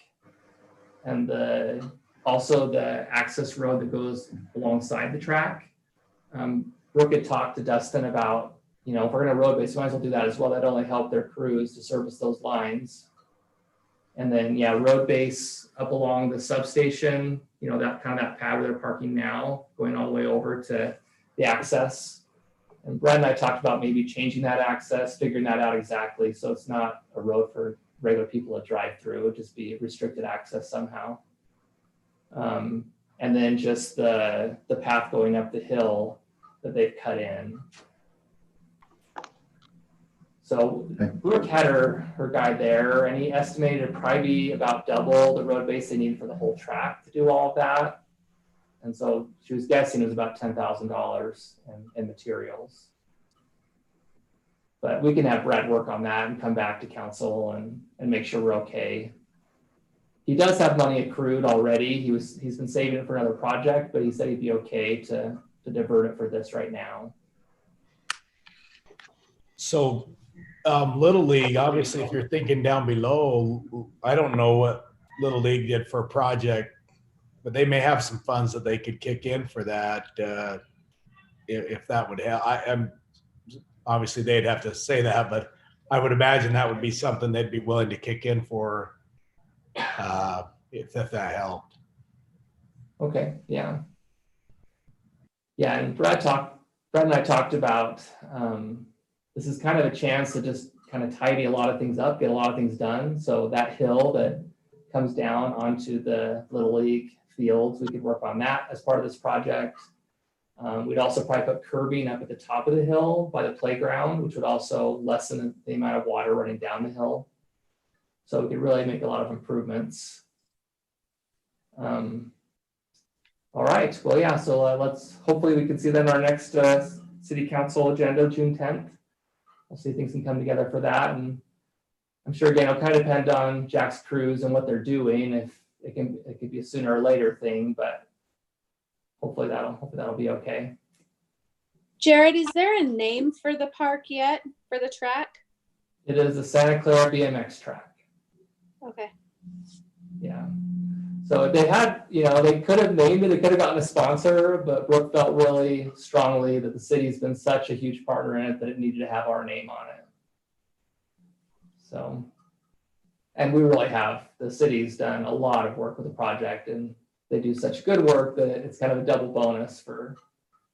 and also the access road that goes alongside the track. Brooke had talked to Dustin about, you know, if we're going to road base, we might as well do that as well. That'd only help their crews to service those lines. And then, yeah, road base up along the substation, you know, that kind of that pad where they're parking now, going all the way over to the access. And Brad and I talked about maybe changing that access, figuring that out exactly. So it's not a road for regular people to drive through, it would just be restricted access somehow. And then just the path going up the hill that they've cut in. So Brooke had her guy there, and he estimated it'd probably be about double the road base they need for the whole track to do all of that. And so she was guessing it was about $10,000 in materials. But we can have Brad work on that and come back to council and make sure we're okay. He does have money accrued already. He's been saving it for another project, but he said he'd be okay to divert it for this right now. So Little League, obviously, if you're thinking down below, I don't know what Little League did for a project, but they may have some funds that they could kick in for that, if that would help. Obviously, they'd have to say that, but I would imagine that would be something they'd be willing to kick in for, if that helped. Okay, yeah. Yeah, and Brad and I talked about, this is kind of a chance to just kind of tidy a lot of things up, get a lot of things done. So that hill that comes down onto the Little League fields, we could work on that as part of this project. We'd also probably put curbing up at the top of the hill by the playground, which would also lessen the amount of water running down the hill. So we could really make a lot of improvements. All right, well, yeah, so hopefully we can see that in our next city council agenda, June 10th. We'll see if things can come together for that. And I'm sure, again, it'll kind of depend on Jack's crews and what they're doing. If it could be a sooner or later thing, but hopefully that'll be okay. Jared, is there a name for the park yet, for the track? It is the Santa Clara BMX track. Okay. Yeah. So they had, they could have named it, they could have gotten a sponsor, but Brooke felt really strongly that the city's been such a huge partner in it that it needed to have our name on it. So, and we really have. The city's done a lot of work with the project, and they do such good work that it's kind of a double bonus for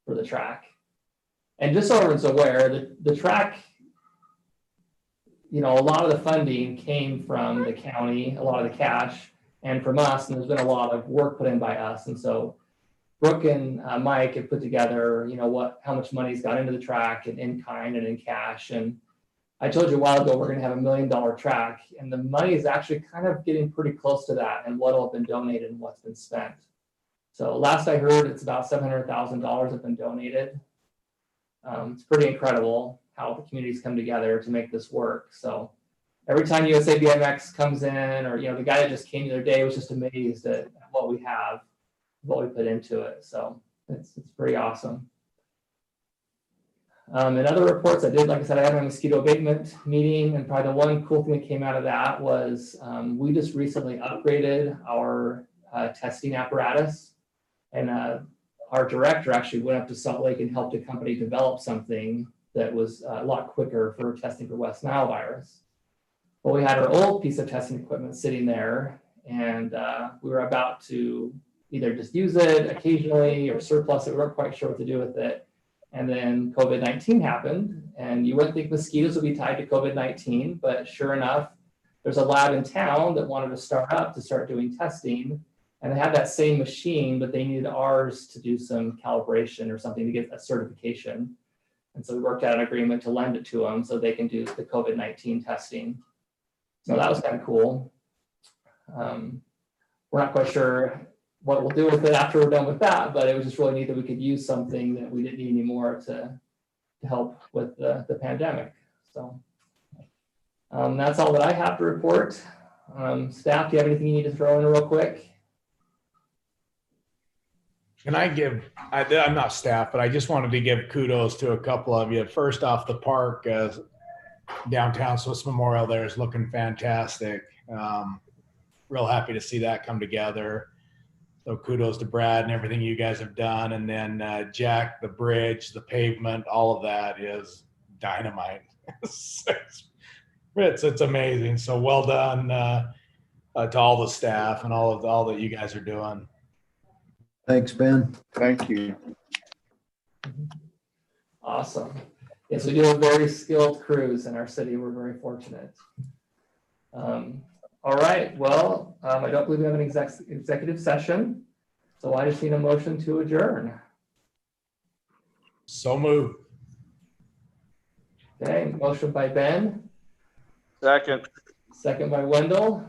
the track. And just so everyone's aware, the track, a lot of the funding came from the county, a lot of the cash, and from us, and there's been a lot of work put in by us. And so Brooke and Mike have put together, how much money's got into the track and in kind and in cash. And I told you a while ago, we're going to have $1 million track, and the money is actually kind of getting pretty close to that and what'll have been donated and what's been spent. So last I heard, it's about $700,000 have been donated. It's pretty incredible how the communities come together to make this work. So every time USA BMX comes in, or the guy that just came the other day was just amazed at what we have. what we put into it. So it's pretty awesome. And other reports I did, like I said, I had my mosquito abatement meeting, and probably the one cool thing that came out of that was we just recently upgraded our testing apparatus, and our director actually went up to Salt Lake and helped a company develop something that was a lot quicker for testing for West Nile virus. Well, we had our old piece of testing equipment sitting there, and we were about to either just use it occasionally or surplus it. We weren't quite sure what to do with it. And then COVID-19 happened, and you wouldn't think mosquitoes would be tied to COVID-19, but sure enough, there's a lab in town that wanted to start doing testing, and they had that same machine, but they needed ours to do some calibration or something to get a certification. And so we worked out an agreement to lend it to them so they can do the COVID-19 testing. So that was kind of cool. We're not quite sure what we'll do with it after we're done with that, but it was just really neat that we could use something that we didn't need anymore to help with the pandemic. So that's all that I have to report. Staff, do you have anything you need to throw in real quick? Can I give, I'm not staff, but I just wanted to give kudos to a couple of you. First off, the park, downtown Swiss Memorial there is looking fantastic. Real happy to see that come together. So kudos to Brad and everything you guys have done. And then Jack, the bridge, the pavement, all of that is dynamite. It's amazing. So well done to all the staff and all that you guys are doing. Thanks, Ben. Thank you. Awesome. Yes, we do have very skilled crews in our city. We're very fortunate. All right, well, I don't believe we have an executive session, so I just need a motion to adjourn. So moved. Okay, motion by Ben. Second. Second by Wendell.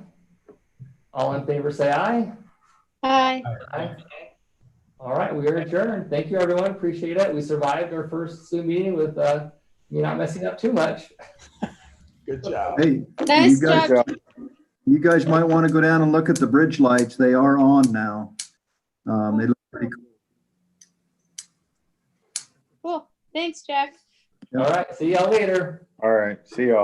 All in favor, say aye. Aye. Aye. All right, we are adjourned. Thank you, everyone. Appreciate it. We survived our first Zoom meeting with me not messing up too much. Good job. Hey, Nice you guys, job. you guys might want to go down and look at the bridge lights. They are on now. They look pretty cool. Cool. Thanks, Jack. All right, see y'all later. All right. See y'all.